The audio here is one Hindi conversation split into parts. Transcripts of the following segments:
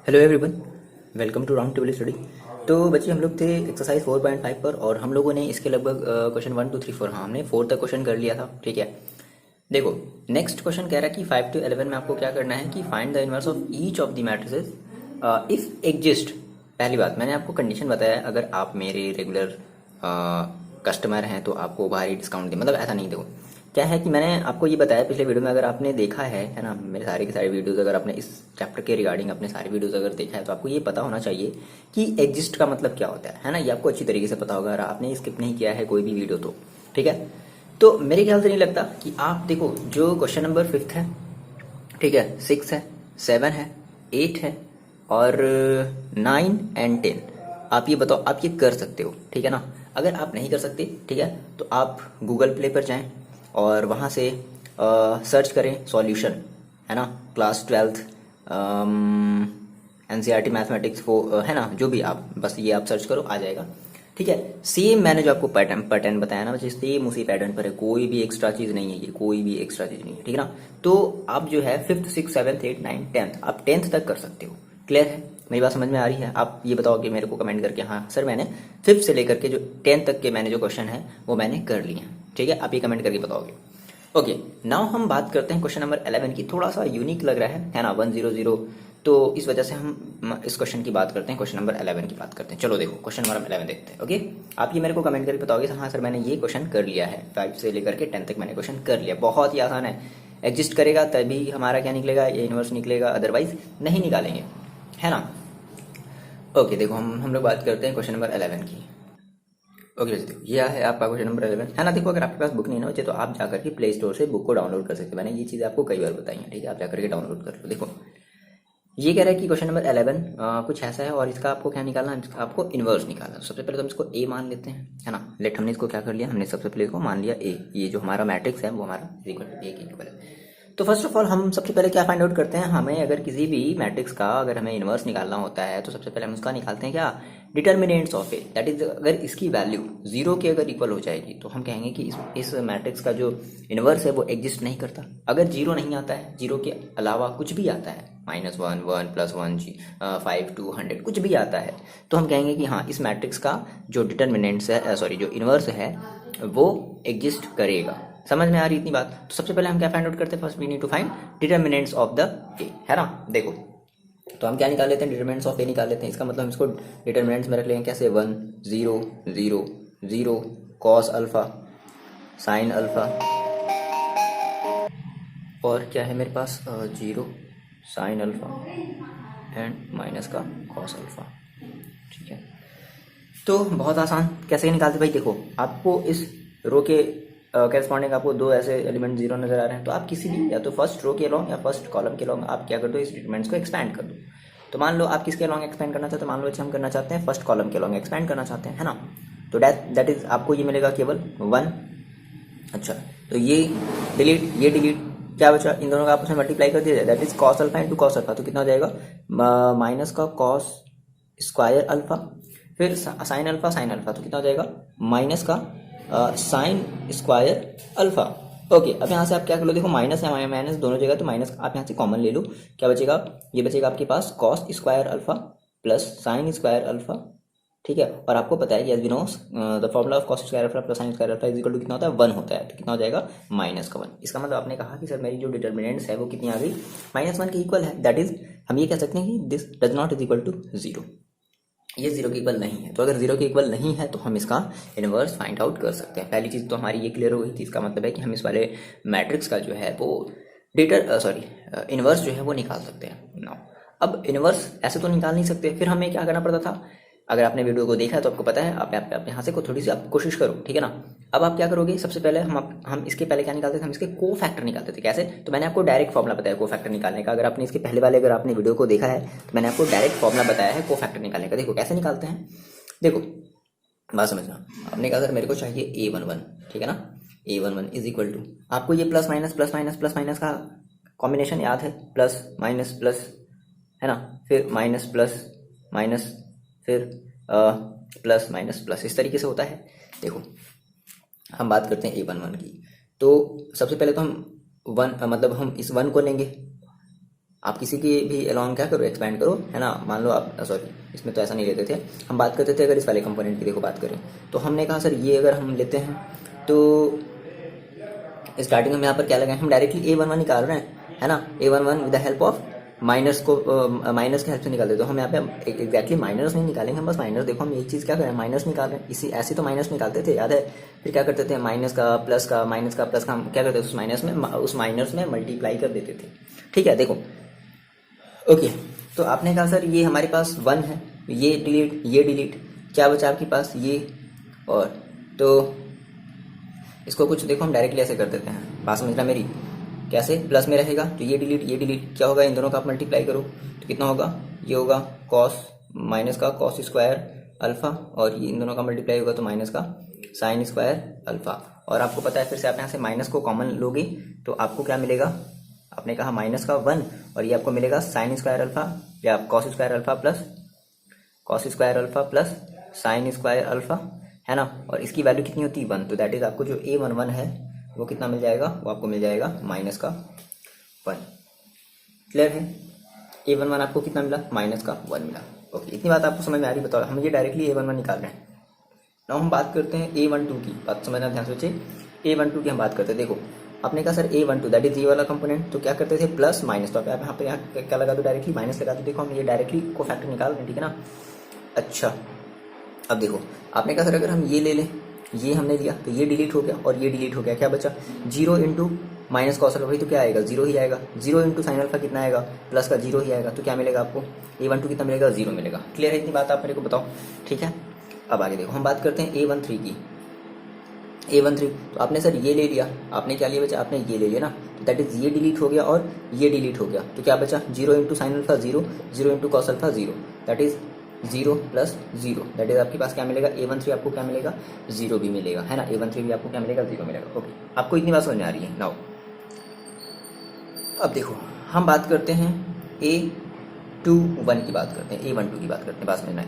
Hello everyone, welcome to round table study. तो बच्चे हम लोग थे एक्सरसाइज 4.5 पर और हम लोगों ने इसके लगभग क्वेश्चन 1 2 3 4 हाँ हमने 4 तक क्वेश्चन कर लिया था। ठीक है, देखो नेक्स्ट क्वेश्चन कह रहा है कि 5 to 11 में आपको क्या करना है कि find the inverse of each of the matrices if exist. पहली बात मैंने आपको कंडीशन बताया, अगर आप मेरे रेगुलर कस्टमर हैं तो आपको भारी डिस्काउंट दे, मतलब ऐसा नहीं। देखो क्या है कि मैंने आपको ये बताया पिछले वीडियो में, अगर आपने देखा है ना, मेरे सारे के सारे वीडियोस, अगर आपने इस चैप्टर के रिगार्डिंग अपने सारे वीडियोस अगर देखा है तो आपको ये पता होना चाहिए कि एग्जिस्ट का मतलब क्या होता है ना। ये आपको अच्छी तरीके से पता होगा अगर आपने स्किप नहीं किया है कोई भी वीडियो तो। ठीक है, तो मेरे ख्याल से नहीं लगता कि आप देखो जो क्वेश्चन नंबर 5 है, ठीक है, 6 है, 7 है, 8 है और 9 एंड 10, आप ये बताओ आप ये कर सकते हो। ठीक है ना, अगर आप नहीं कर सकते ठीक है तो आप गूगल प्ले पर जाएं और वहाँ से सर्च करें सॉल्यूशन, है ना, क्लास 12th एनसीईआरटी मैथमेटिक्स वो है ना, जो भी आप बस ये आप सर्च करो आ जाएगा। ठीक है, सेम मैंने जो आपको पैटर्न बताया ना बच्चे, सेम उसी पैटर्न पर है, कोई भी एक्स्ट्रा चीज नहीं है, ये कोई भी एक्स्ट्रा चीज नहीं है। ठीक है ना, तो आप जो है 5th 6th 7th 8th 9th 10th आप 10th तक कर सकते हो। क्लियर है, मेरी बात समझ में आ रही है? आप ये बताओगे मेरे को कमेंट करके, हाँ सर मैंने 5th से लेकर के जो 10th तक के मैंने जो क्वेश्चन है वो मैंने कर लिए हैं। ठीक है, आप ये कमेंट करके बताओगे। ओके, नाउ हम बात करते हैं क्वेश्चन नंबर 11 की। थोड़ा सा यूनिक लग रहा है ना, 100, तो इस वजह से हम इस क्वेश्चन की बात करते हैं, क्वेश्चन नंबर 11 की बात करते हैं। चलो देखो क्वेश्चन नंबर 11 देखते हैं। ओके, आप ये मेरे को कमेंट करके बताओगे हाँ सर मैंने ये क्वेश्चन कर लिया है, 5 से लेकर के 10 तक मैंने क्वेश्चन कर लिया। बहुत ही आसान है, एग्जिस्ट करेगा तभी हमारा क्या निकलेगा, ये इनवर्स निकलेगा, अदरवाइज नहीं निकालेंगे, है ना। ओके देखो हम लोग बात करते हैं क्वेश्चन नंबर 11 की। ओके देखो यह है आपका क्वेश्चन नंबर 11, है ना। देखो अगर आपके पास बुक नहीं ना बच्चे तो आप जाकर के प्ले स्टोर से बुक को डाउनलोड कर सकते हैं, मैंने ये चीज़ आपको कई बार बताई है। ठीक है, आप जाकर के डाउनलोड कर लो। देखो ये कह रहा है कि क्वेश्चन नंबर 11 कुछ ऐसा है और इसका आपको क्या निकालना है, आपको इनवर्स निकालना है। सबसे पहले तो हम इसको ए मान लेते हैं, है ना। लेट हमने इसको क्या कर लिया, हमने सबसे पहले इसको मान लिया ए, ये जो हमारा मैट्रिक्स है वो हमारा इक्वल ए के इक्वल है। तो फर्स्ट ऑफ ऑल हम सबसे पहले क्या फाइंड आउट करते हैं, हमें अगर किसी भी मैट्रिक्स का अगर हमें इनवर्स निकालना होता है तो सबसे पहले हम उसका निकालते हैं क्या, determinants of A. That is अगर इसकी वैल्यू 0 के अगर इक्वल हो जाएगी तो हम कहेंगे कि इस मैट्रिक्स का जो इनवर्स है वो एग्जिस्ट नहीं करता। अगर 0 नहीं आता है, 0 के अलावा कुछ भी आता है, -1 1 +1 5 2 100 कुछ भी आता है, तो हम कहेंगे कि हाँ इस मैट्रिक्स का जो डिटर्मिनेंट्स है सॉरी जो इनवर्स है वो एग्जिस्ट करेगा। समझ में आ रही इतनी बात? तो सबसे पहले हम क्या फाइंड आउट करते हैं, first we need to find determinants of the A, है ना। देखो तो हम क्या निकाल लेते हैं, डिटर्मिनेंट्स ऑफ ए निकाल लेते हैं। इसका मतलब हम इसको डिटर्मिनेंट्स में रख लेंगे कैसे, 1 0 0 0 कॉस अल्फा साइन अल्फा, और क्या है मेरे पास 0 साइन अल्फा एंड माइनस का कॉस अल्फा। ठीक है, तो बहुत आसान, कैसे निकालते भाई। देखो आपको इस रो के कैरस्पॉन्डिंग आपको दो ऐसे एलिमेंट 0 नजर आ रहे हैं, तो आप किसी भी या तो फर्स्ट रो के लॉन्ग या फर्स्ट कॉलम के लॉन्ग आप क्या कर दो, इस डिटरमिनेंट्स को एक्सपैंड कर दो। तो मान लो आप किसके लॉन्ग एक्सपैंड करना चाहते हैं, मान लो हम करना चाहते हैं फर्स्ट कॉलम के लॉन्ग एक्सपैंड करना चाहते हैं, है ना। तो दैट इज आपको ये मिलेगा केवल 1। अच्छा, तो ये डिलीट ये डिलीट, क्या बचा, इन दोनों का आपस में मल्टीप्लाई कर दिया जाए, that is cos alpha into cos alpha. तो कितना हो जाएगा, माइनस का कॉस स्क्वायर अल्फा, फिर साइन अल्फा, तो कितना हो जाएगा, माइनस का साइन स्क्वायर अल्फा। ओके, अब यहाँ से आप क्या कर लो, देखो माइनस है माइनस दोनों जगह, तो माइनस आप यहाँ से कॉमन ले लो, क्या बचेगा, ये बचेगा आपके पास cos square alpha plus sine square alpha. ठीक है, और आपको पता है कि as we know the formula of cos square alpha plus sine square alpha is equal to कितना होता है, 1 होता है। तो कितना हो जाएगा, -1। इसका मतलब आपने कहा कि सर मेरी जो डिटर्मिनेंट्स है वो कितनी आ गई, -1 के इक्वल है। दैट इज हम ये कह सकते हैं कि this does not is equal to 0, ये 0 के इक्वल नहीं है। तो अगर 0 के इक्वल नहीं है तो हम इसका इनवर्स फाइंड आउट कर सकते हैं। पहली चीज तो हमारी ये क्लियर हो गई थी, इसका मतलब है कि हम इस वाले मैट्रिक्स का जो है वो इनवर्स जो है वो निकाल सकते हैं। नाउ अब इनवर्स ऐसे तो निकाल नहीं सकते, फिर हमें क्या करना पड़ता था, अगर आपने वीडियो को देखा है तो आपको पता है, आप यहाँ से को थोड़ी सी आप कोशिश करो। ठीक है ना, अब आप क्या करोगे, सबसे पहले हम इसके पहले क्या निकालते थे, हम इसके को फैक्टर निकालते थे। कैसे, तो मैंने आपको डायरेक्ट फॉर्मुला बताया को फैक्टर निकालने का। अगर आपने इसके पहले वाले अगर आपने वीडियो को देखा है तो मैंने आपको डायरेक्ट फॉर्मुला बताया है को फैक्टर निकालने का। देखो कैसे निकालते हैं, देखो बात समझना। आपने कहा सर मेरे को चाहिए A11, ठीक है ना, A11 इज इक्वल टू, आपको ये प्लस माइनस का कॉम्बिनेशन याद है, प्लस माइनस प्लस, है ना, फिर माइनस प्लस माइनस, फिर प्लस माइनस प्लस, इस तरीके से होता है। देखो हम बात करते हैं A11 की, तो सबसे पहले तो हम 1 मतलब हम इस 1 को लेंगे, आप किसी के भी अलॉन्ग क्या करो, एक्सपेंड करो, है ना। मान लो आप, सॉरी इसमें तो ऐसा नहीं लेते थे, हम बात करते थे अगर इस वाले कंपोनेंट की देखो बात करें, तो हमने कहा सर ये अगर हम लेते हैं तो स्टार्टिंग में यहाँ पर क्या लगाए, हम डायरेक्टली A11 निकाल रहे हैं, है ना। A11 with the help of minus को, माइनस की हेल्प से निकालते, तो हम यहाँ पे एग्जैक्टली माइनस नहीं निकालेंगे, हम बस माइनस, देखो हम एक चीज़ क्या करें, माइनस निकाल रहे हैं, इसी ऐसे तो माइनस निकालते थे, याद है। फिर क्या करते थे, माइनस का प्लस का, माइनस का प्लस का, हम क्या करते थे उस माइनस में मल्टीप्लाई कर देते थे, ठीक है। देखो ओके, तो आपने कहा सर ये हमारे पास 1 है, ये डिलीट, क्या बचा आपके पास ये, और तो इसको कुछ देखो हम डायरेक्टली ऐसे कर देते हैं, बात समझना मेरी, कैसे, प्लस में रहेगा तो ये डिलीट क्या होगा, इन दोनों का आप मल्टीप्लाई करो तो कितना होगा, ये होगा कॉस, माइनस का कॉस स्क्वायर अल्फा, और ये इन दोनों का मल्टीप्लाई होगा तो माइनस का साइन स्क्वायर अल्फा। और आपको पता है फिर से आप यहाँ से माइनस को कॉमन लोगे तो आपको क्या मिलेगा, आपने कहा माइनस का 1, और ये आपको मिलेगा साइन स्क्वायर अल्फा या cos square alpha plus sine square alpha, है ना। और इसकी वैल्यू कितनी होती है 1, तो दैट इज आपको जो A11 है वो कितना मिल जाएगा, वो आपको मिल जाएगा माइनस का 1। क्लियर है, A11 आपको कितना मिला, माइनस का 1 मिला। ओके, इतनी बात आपको समझ में आ रही, बताओ, हम ये डायरेक्टली A11 निकाल रहे हैं। नाउ हम बात करते हैं A12 की, बात समझना ध्यान से बच्चे, A12 की हम बात करते हैं। देखो आपने कहा सर A12 दैट इज ये वाला कंपोनेंट, तो क्या करते थे, प्लस माइनस, तो आप यहाँ पे क्या लगा दो, डायरेक्टली माइनस लगा दो। देखो हम ये डायरेक्टली को फैक्टर निकाल रहे हैं, ठीक है ना। अच्छा, अब देखो आपने कहा सर अगर हम ये ले लें, ये हमने लिया तो ये डिलीट हो गया और ये डिलीट हो गया, क्या बचा, 0 इंटू माइनस कॉस अल्फा, तो क्या आएगा, 0 ही आएगा। 0 इंटू साइन अल्फा कितना आएगा, प्लस का 0 ही आएगा, तो क्या मिलेगा आपको, A12 कितना मिलेगा, 0 मिलेगा। क्लियर है, इतनी बात आप मेरे को बताओ, ठीक है। अब आगे देखो हम बात करते हैं A13 की। A13 तो आपने सर ये ले लिया, आपने क्या लिया बचा, आपने ये ले लिया ना, तो दैट इज ये डिलीट हो गया और ये डिलीट हो गया, तो क्या बचा, 0 into sine alpha 0, 0 into cos alpha 0, that is 0 plus 0, that is आपके पास क्या मिलेगा, A13 आपको क्या मिलेगा, 0 भी मिलेगा, है ना। A13 भी आपको क्या मिलेगा, 0 मिलेगा। ओके, आपको इतनी बात समझ में आ रही है। नाउ अब देखो हम बात करते हैं A21 की बात करते हैं, A12 की बात करते हैं, बात समझना,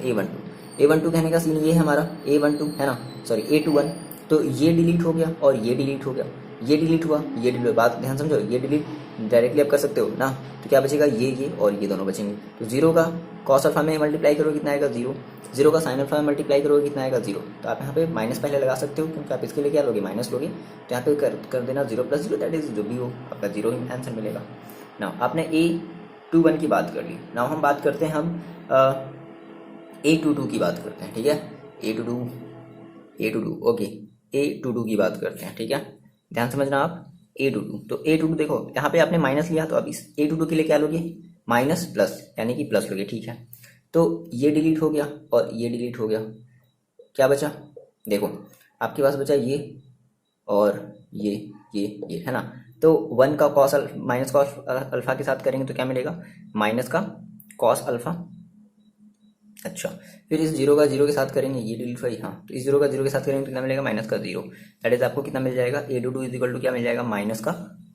A12 कहने का सीन ये है हमारा, A12 है ना, सॉरी A21, तो ये डिलीट हो गया और ये डिलीट हो गया, ये डिलीट हुआ, ये डिलीट, बात ध्यान समझो, ये डिलीट डायरेक्टली आप कर सकते हो ना, तो क्या बचेगा, ये और ये दोनों बचेंगे। तो 0 का कॉस अल्फा में मल्टीप्लाई करोगे कितना आएगा, 0, 0 का साइन अल्फा में मल्टीप्लाई करोगे कितना आएगा, 0। तो आप यहाँ पे माइनस पहले लगा सकते हो, क्योंकि आप इसके लिए क्या लोगे, माइनस लोगे, तो यहाँ पे कर देना 0 प्लस 0, दैट इज जो भी हो आपका 0 ही आंसर मिलेगा। नाउ आपने A21 की बात कर ली, नाउ हम बात करते हैं, हम A22 की बात करते हैं, ठीक है। A22 ओके, A22 की बात करते हैं, ठीक है, ध्यान समझना आप। A22, तो A22 देखो यहाँ पे आपने माइनस लिया, तो अब इस A22 के लिए क्या लोगे, माइनस प्लस, यानी कि प्लस लोगे, ठीक है। तो ये डिलीट हो गया और ये डिलीट हो गया, क्या बचा, देखो आपके पास बचा ये और ये है ना। तो 1 का कॉस माइनस कॉस अल्फा के साथ करेंगे तो क्या मिलेगा, माइनस का कॉस अल्फा। अच्छा, फिर इस 0 का 0 के साथ करेंगे, ये डिलीट हुआ, हाँ, तो इस 0 का 0 के साथ करेंगे तो कितना मिलेगा, माइनस का 0, दैट इज आपको कितना मिल जाएगा, A22 इज इक्वल टू क्या मिल जाएगा, माइनस का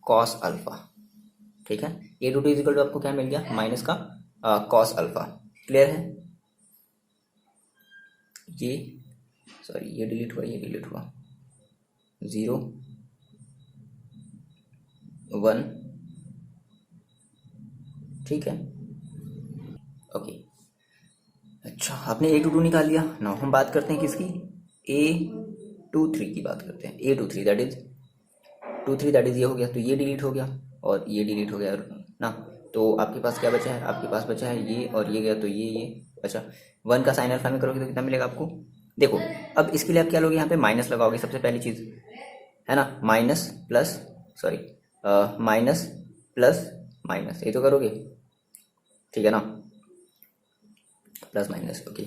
कॉस अल्फा, ठीक है। A22 इज इक्वल टू आपको क्या मिल गया, माइनस का कॉस अल्फा। क्लियर है, ये सॉरी ये डिलीट हुआ, 0 1, ठीक है। ओके, अच्छा आपने A22 निकाल लिया, नाउ हम बात करते हैं किसकी, A23 की बात करते हैं। A23 that is 23 that is ये हो गया, तो ये डिलीट हो गया और ये डिलीट हो गया ना, तो आपके पास क्या बचा है, आपके पास बचा है ये और ये गया, तो ये बचा। 1 का साइन अल्फा में करोगे तो कितना मिलेगा आपको, देखो अब इसके लिए आप क्या लोगे, यहाँ पे माइनस लगाओगे सबसे पहली चीज, है ना, minus plus, sorry minus plus minus, ये तो करोगे, ठीक है ना, प्लस माइनस, ओके,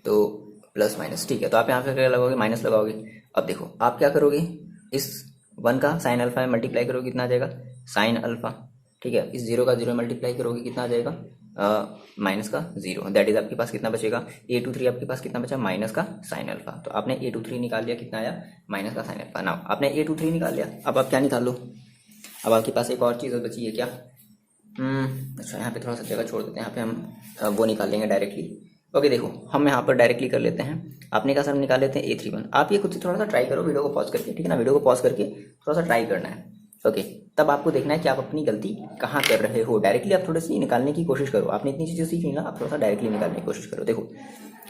तो प्लस माइनस, ठीक है। तो आप यहाँ पे क्या लगाओगे, माइनस लगाओगे। अब देखो आप क्या करोगे, इस 1 का साइन अल्फा में मल्टीप्लाई करोगे कितना आ जाएगा, साइन अल्फा, ठीक है। इस 0 का 0 में मल्टीप्लाई करोगे कितना आ जाएगा, माइनस का 0, दैट इज आपके पास कितना बचेगा, A23 आपके पास कितना बचा, माइनस का साइन अल्फा। तो आपने A23 निकाल लिया, कितना आया, माइनस का साइन अल्फा। नाउ आपने A23 निकाल लिया, अब आप क्या निकाल लो, अब आपके पास एक और चीज़ बची है क्या, अच्छा यहाँ पे थोड़ा सा जगह छोड़ देते हैं, यहाँ पे हम वो निकाल लेंगे डायरेक्टली। ओके देखो हम यहाँ पर डायरेक्टली कर लेते हैं, आपने कहा सर हम निकाल लेते हैं A31। आप ये खुद से थोड़ा सा ट्राई करो वीडियो को पॉज करके, ठीक है ना, वीडियो को पॉज करके थोड़ा सा ट्राई करना है। ओके तब आपको देखना है कि आप अपनी गलती कहाँ कर रहे हो। डायरेक्टली आप थोड़ी सी निकालने की कोशिश करो, आपने इतनी चीज़ें सीखी ना, आप थोड़ा सा डायरेक्टली निकालने की कोशिश करो। देखो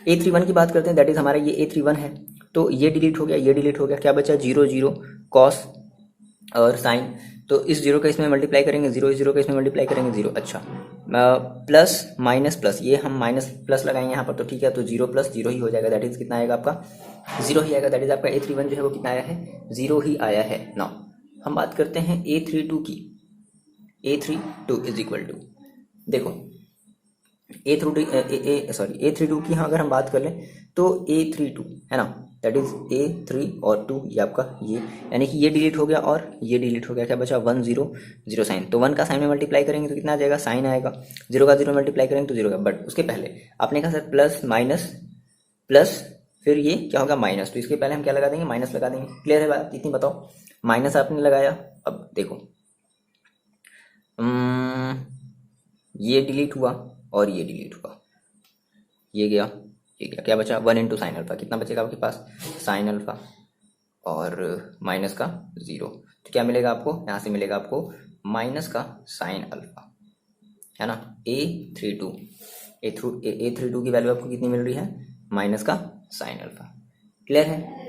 A31 की बात करते हैं, दैट इज हमारा ये A31 है, तो ये डिलीट हो गया, ये डिलीट हो गया, क्या बचा 0 0 कॉस और साइन। तो इस जीरो का इसमें मल्टीप्लाई करेंगे, जीरो इस जीरो का इसमें मल्टीप्लाई करेंगे, जीरो। अच्छा प्लस माइनस प्लस, ये हम माइनस प्लस लगाएंगे यहाँ पर, तो ठीक है, तो जीरो प्लस जीरो ही हो जाएगा, दैट इज कितना आएगा आपका जीरो ही आएगा। दैट इज आपका A31 जो है वो कितना आया है, जीरो ही आया है। नाउ हम बात करते हैं A32 की। A32 इज इक्वल टू, देखो A32 की हाँ अगर हम बात कर लें तो A32 है ना, दैट इज A3 और 2, ये आपका ये, यानी कि ये डिलीट हो गया और ये डिलीट हो गया, क्या बचा 1 0 0 साइन। तो 1 का साइन में मल्टीप्लाई करेंगे तो कितना आ जाएगा, साइन आएगा। 0 का 0 मल्टीप्लाई करेंगे तो 0 का, बट उसके पहले आपने कहा सर प्लस माइनस प्लस, फिर ये क्या होगा माइनस, तो इसके पहले हम क्या लगा देंगे, माइनस लगा देंगे। क्लियर है बात, इतनी बताओ। माइनस आपने लगाया, अब देखो ये डिलीट हुआ और ये डिलीट हुआ, ये गया ये गया, क्या बचा 1 इंटू साइन अल्फा, कितना बचेगा आपके पास साइन अल्फा और माइनस का 0, तो क्या मिलेगा आपको, यहाँ से मिलेगा आपको माइनस का साइन अल्फा, है ना। A32 की वैल्यू आपको कितनी मिल रही है, माइनस का साइन अल्फा। क्लियर है।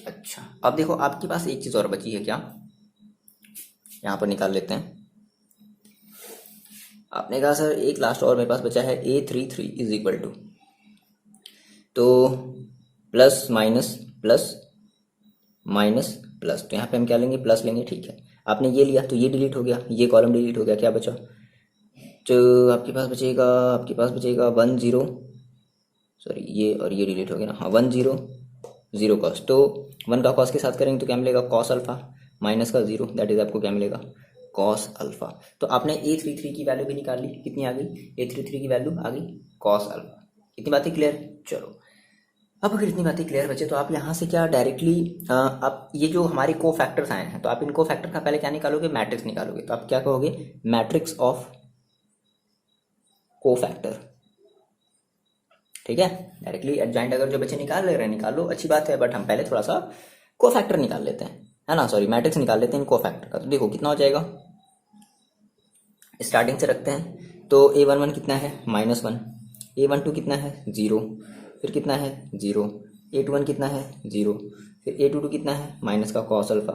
अच्छा अब देखो आपके पास एक चीज़ और बची है, क्या, यहाँ पर निकाल लेते हैं। आपने कहा सर एक लास्ट और मेरे पास बचा है A33 इज इक्वल टू, तो plus minus plus minus plus, तो यहाँ पे हम क्या लेंगे, प्लस लेंगे, ठीक है। आपने ये लिया तो ये डिलीट हो गया, ये कॉलम डिलीट हो गया, क्या बचा, तो आपके पास बचेगा 1 0, सॉरी ये और ये डिलीट हो गया ना, हाँ 1 0 0 कॉस, तो 1 का कॉस के साथ करेंगे तो क्या मिलेगा, कॉस अल्फा माइनस का 0, दैट इज आपको क्या मिलेगा, कॉस अल्फा। तो आपने A33 की वैल्यू भी निकाल ली, कितनी आ गई, A33 की वैल्यू आ गई कॉस अल्फा। इतनी बातें क्लियर। चलो अब अगर इतनी बातें क्लियर बचे तो आप यहाँ से क्या डायरेक्टली आप ये जो हमारे को फैक्टर्स आए हैं, तो आप इन को फैक्टर का पहले क्या निकालोगे, मैट्रिक्स निकालोगे। तो आप क्या कहोगे, मैट्रिक्स ऑफ को फैक्टर, ठीक है। डायरेक्टली एडजॉइंट अगर जो बच्चे निकाल ले रहे हैं निकाल लो, अच्छी बात है, बट हम पहले थोड़ा सा को फैक्टर निकाल लेते हैं, है ना, सॉरी मैट्रिक्स निकाल लेते हैं को फैक्टर का। तो देखो कितना हो जाएगा, स्टार्टिंग से रखते हैं, तो A11 कितना है -1, A12 कितना है 0, फिर कितना है 0, A21 कितना है 0, फिर A22 कितना है माइनस का कॉस अल्फा,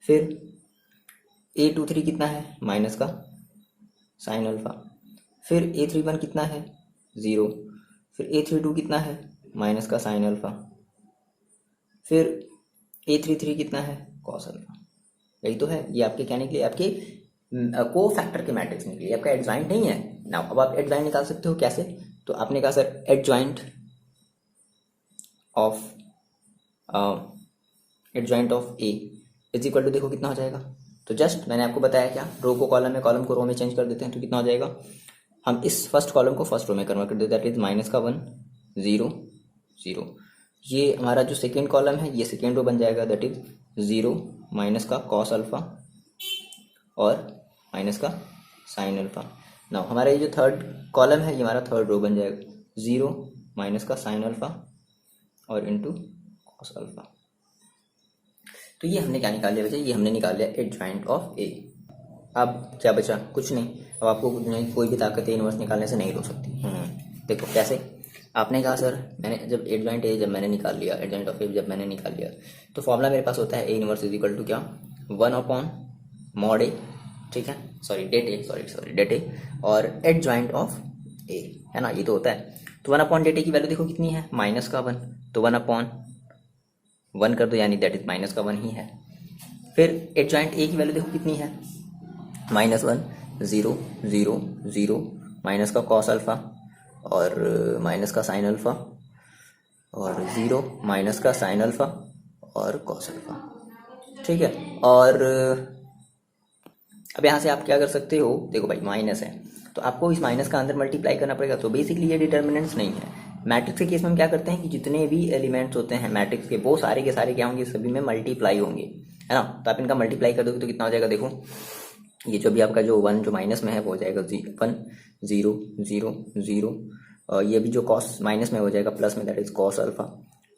फिर A23 कितना है माइनस का साइन अल्फा, फिर A31 कितना है 0, फिर A32 कितना है माइनस का साइन अल्फा, फिर A33 कितना है कॉस अल्फा। यही तो है, ये आपके क्या निकले, आपके को फैक्टर के मैट्रिक्स निकले, आपका एडजॉइंट नहीं है ना। अब आप एडजॉइंट निकाल सकते हो कैसे, तो आपने कहा sir adjoint of A is equal to, देखो कितना हो जाएगा, तो जस्ट मैंने आपको बताया क्या, रो को कॉलम में, कॉलम को रो में चेंज कर देते हैं, तो कितना हो जाएगा, हम इस फर्स्ट कॉलम को फर्स्ट रो में कन्वर्ट कर देते हैं, दैट इज माइनस का 1 0 0। ये हमारा जो सेकेंड कॉलम है ये सेकेंड रो बन जाएगा, दैट इज 0 माइनस का कॉस अल्फा और माइनस का साइन अल्फा। नाउ हमारा ये जो थर्ड कॉलम है ये हमारा थर्ड रो बन जाएगा, 0 माइनस का साइन अल्फा और इंटू कॉस अल्फा। तो ये हमने क्या निकाल लिया बच्चे, ये हमने निकाल लिया एडजॉइंट ऑफ ए। अब क्या बचा, कुछ नहीं। अब आपको कोई भी ताकत ए इनवर्स निकालने से नहीं रोक सकती। देखो कैसे, आपने कहा सर मैंने जब एडजॉइंट ए जब मैंने निकाल लिया, एडजॉइंट ऑफ ए जब मैंने निकाल लिया, तो फॉर्मूला मेरे पास होता है A inverse is equal to क्या, 1/mod ए, ठीक है, सॉरी डेट ए और एडजॉइंट ऑफ ए, है ना, ये तो होता है। तो 1/डेट ए की वैल्यू देखो कितनी है, माइनस का 1, तो 1/1 कर दो, यानी दैट इज माइनस का 1 ही है। फिर एडजॉइंट ए की वैल्यू देखो कितनी है, -1 0 0 0 माइनस का कॉस अल्फा और माइनस का साइन अल्फा और 0 माइनस का साइन अल्फा और कॉस अल्फा, ठीक है। और अब यहाँ से आप क्या कर सकते हो, देखो भाई माइनस है तो आपको इस माइनस का अंदर मल्टीप्लाई करना पड़ेगा, तो बेसिकली ये डिटर्मिनेंट्स नहीं है। मैट्रिक्स के केस में हम क्या करते हैं कि जितने भी एलिमेंट्स होते हैं मैट्रिक्स के, वो सारे के सारे क्या होंगे, सभी में मल्टीप्लाई होंगे, है ना। तो आप इनका मल्टीप्लाई कर दोगे तो कितना हो जाएगा, देखो ये जो भी आपका जो 1 जो माइनस में है वो हो जाएगा 1 0 0 0, और ये भी जो कॉस माइनस में हो जाएगा प्लस में, दैट इज कॉस अल्फा,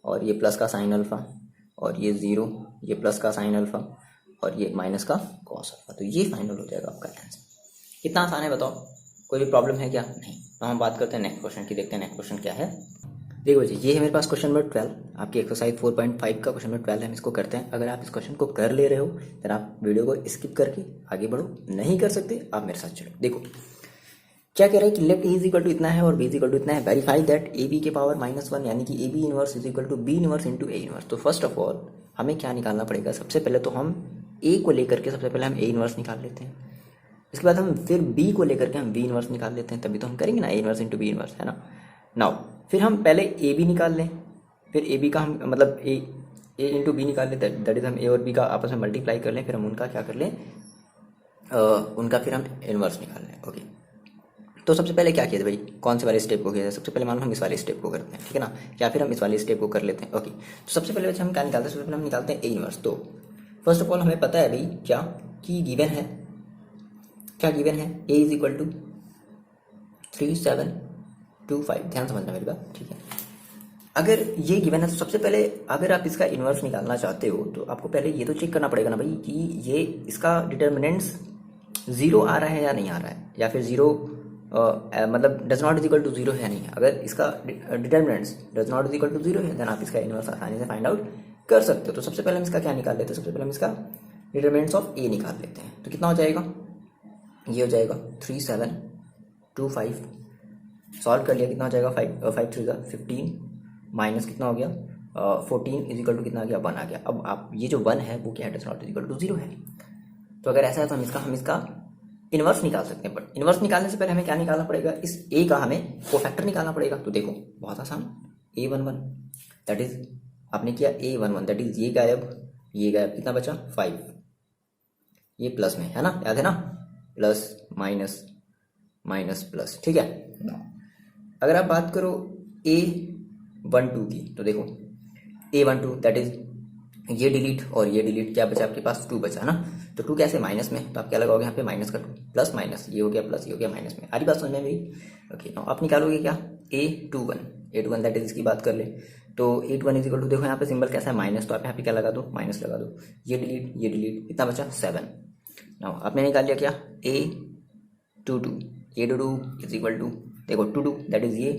और ये प्लस का साइन अल्फा, और ये 0 ये प्लस का साइन अल्फा, और ये माइनस का कॉस अल्फा। तो ये फाइनल हो जाएगा आपका आंसर। कितना आसान है बताओ, कोई भी प्रॉब्लम है क्या? नहीं। तो हम बात करते हैं नेक्स्ट क्वेश्चन की, देखते हैं नेक्स्ट क्वेश्चन क्या है। देखो जी, ये है मेरे पास क्वेश्चन नंबर 12, आपकी एक्सरसाइज 4.5 का क्वेश्चन नंबर 12 है। हम इसको करते हैं। अगर आप इस क्वेश्चन को कर ले रहे हो फिर आप वीडियो को स्किप करके आगे बढ़ो, नहीं कर सकते आप मेरे साथ चलो। देखो क्या कह रहा है कि left A is equal to इतना है और बी इज इक्वल टू इतना है, वेरीफाई दैट ए बी के पावर -1 यानी कि A B inverse is equal to B inverse into A inverse. तो फर्स्ट ऑफ ऑल हमें क्या निकालना पड़ेगा? सबसे पहले तो हम ए को लेकर के सबसे पहले हम ए इनवर्स निकाल लेते हैं, इसके बाद हम फिर बी को लेकर के हम बी इनवर्स निकाल लेते हैं, तभी तो हम करेंगे ना A inverse into B inverse, है ना। नाउ फिर हम पहले ए बी निकाल लें, फिर ए बी का हम मतलब ए इंटू बी निकाल लेते हैं, दैट इज हम ए और बी का आपस में मल्टीप्लाई कर लें, फिर हम उनका क्या कर लें, उनका फिर हम इनवर्स निकाल लें। ओके, तो सबसे पहले क्या किया था भाई, कौन से वाले स्टेप को किया था? सबसे पहले मान लो हम इस वाले स्टेप को करते हैं, ठीक है ना, या फिर हम इस वाले स्टेप को कर लेते हैं। ओके, तो सबसे पहले हम क्या निकालते हैं? सबसे पहले हम निकालते हैं ए इनवर्स। तो फर्स्ट ऑफ ऑल हमें पता है भाई क्या कि गिवन है, क्या गिवन है, ए इज इक्वल टू 3725। ध्यान समझना मेरी बात, ठीक है। अगर ये गिवन है तो सबसे पहले अगर आप इसका इन्वर्स निकालना चाहते हो तो आपको पहले ये तो चेक करना पड़ेगा ना भाई कि ये इसका डिटर्मिनेंट्स 0 आ रहा है या नहीं आ रहा है, या फिर 0 मतलब does not is equal to 0 है या नहीं है। अगर इसका determinants does not is equal to 0 है देन आप इसका इन्वर्स आसानी से फाइंड आउट कर सकते हो। तो सबसे पहले हम इसका क्या निकाल लेते हैं? सबसे पहले हम इसका डिटर्मिनेंट्स ऑफ ए निकाल लेते हैं। तो कितना हो जाएगा? ये हो जाएगा 3725। सॉल्व कर लिया, कितना हो जाएगा? 5 3 15 माइनस कितना हो गया 14 इज इक्वल टू कितना आ गया? 1 आ गया। अब आप ये जो 1 है वो क्या है? Does not is equal to 0 है। तो अगर ऐसा है तो हम इसका इन्वर्स निकाल सकते हैं, बट इन्वर्स निकालने से पहले हमें क्या निकालना पड़ेगा? इस ए का हमें कोफैक्टर निकालना पड़ेगा। तो देखो बहुत आसान, A11 दैट इज आपने किया A11 दैट इज ये गायब, कितना बचा? 5। ये प्लस में है ना, याद है ना, प्लस माइनस माइनस प्लस, ठीक है। अगर आप बात करो A12 की तो देखो A12 दैट इज ये डिलीट और ये डिलीट, क्या बचा आपके पास? 2 बचा ना। तो 2 कैसे? माइनस में, तो आप क्या लगाओगे यहाँ पे? माइनस का 2 प्लस माइनस, ये हो गया प्लस, ये हो गया माइनस में। आरी बात समझ में मेरी? ओके, नाउ आप निकालोगे क्या? A21 दैट इज इसकी बात कर ले तो A21 इज इक्वल टू, देखो यहाँ पे सिंबल कैसा है? माइनस, तो आप यहाँ पे क्या लगा दो? माइनस लगा दो। ये डिलीट, कितना बचा? 7। नाउ आपने निकाल लिया क्या? A22 इज इक्वल टू, देखो 22 दैट इज ये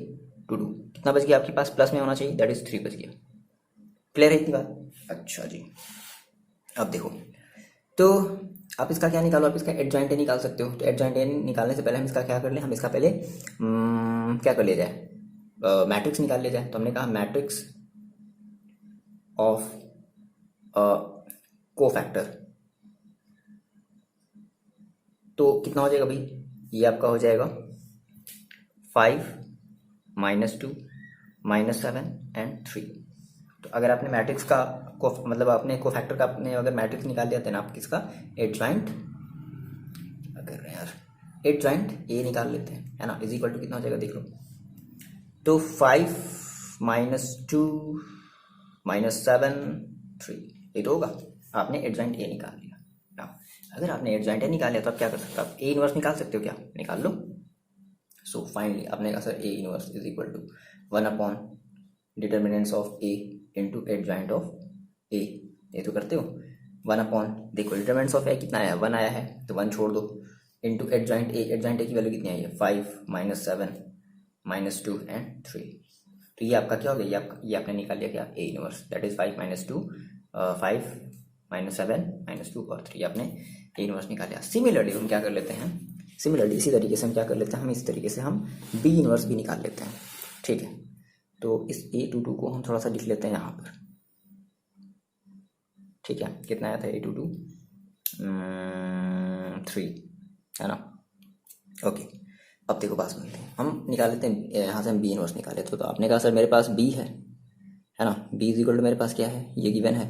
22, कितना बच गया आपके पास? प्लस में होना चाहिए, दैट इज 3 बच गया। क्लियर है इतनी बात? अच्छा जी, अब देखो तो आप इसका क्या निकालो? आप इसका एडजॉइंट ए निकाल सकते हो। तो एडजॉइंट ए निकालने से पहले हम इसका क्या कर ले? हम इसका पहले क्या कर लिया जाए? मैट्रिक्स निकाल लिया जाए। तो हमने कहा मैट्रिक्स ऑफ कोफैक्टर, तो कितना हो जाएगा भाई? ये आपका हो जाएगा 5 -2 -7 एंड 3। तो अगर आपने मैट्रिक्स का मतलब आपने कोफैक्टर का आपने अगर मैट्रिक्स निकाल लिया देन आप किसका एडजॉइंट कर रहे हैं यार, एडजॉइंट ए निकाल लेते हैं, है ना। इज इक्वल टू कितना हो जाएगा देख लो, तो 5 -2 -7 3, ये तो होगा। आपने एडजॉइंट ए निकाल लिया। अगर आपने एडजॉइंट ए निकाल लिया तो आप क्या कर सकते हो? आप ए इनवर्स निकाल सकते हो, क्या निकाल लो। सो फाइनली आपने कहा sir A inverse is equal to 1 upon determinants of A into adjoint of A, ये तो करते हो। 1 अपॉन, देखो डिटर्मिनेंट्स ऑफ ए कितना आया? 1 आया है, तो 1 छोड़ दो, इंटू एडजॉइंट ए की वैल्यू कितनी आई है? 5 -7 -2 एंड 3। तो ये आपका क्या हो गया? ये आपने निकाल लिया क्या? ए इनवर्स दैट इज 5 -2 5 -7 -2 और 3, आपने ए इनवर्स निकाल लिया। सिमिलरली हम क्या कर लेते हैं? सिमिलरली इसी तरीके से हम क्या कर लेते हैं? हम इस तरीके से हम बी इनवर्स भी निकाल लेते हैं, ठीक है। तो इस A22 को हम थोड़ा सा लिख लेते हैं यहाँ पर, ठीक है। कितना आया था? A22 3, है ना। ओके, अब देखो पास में हम निकाल लेते हैं, यहाँ से हम बी इनवर्स निकाले। तो आपने कहा सर मेरे पास बी है ना, बी इज इक्वल टू मेरे पास क्या है? ये गिवन है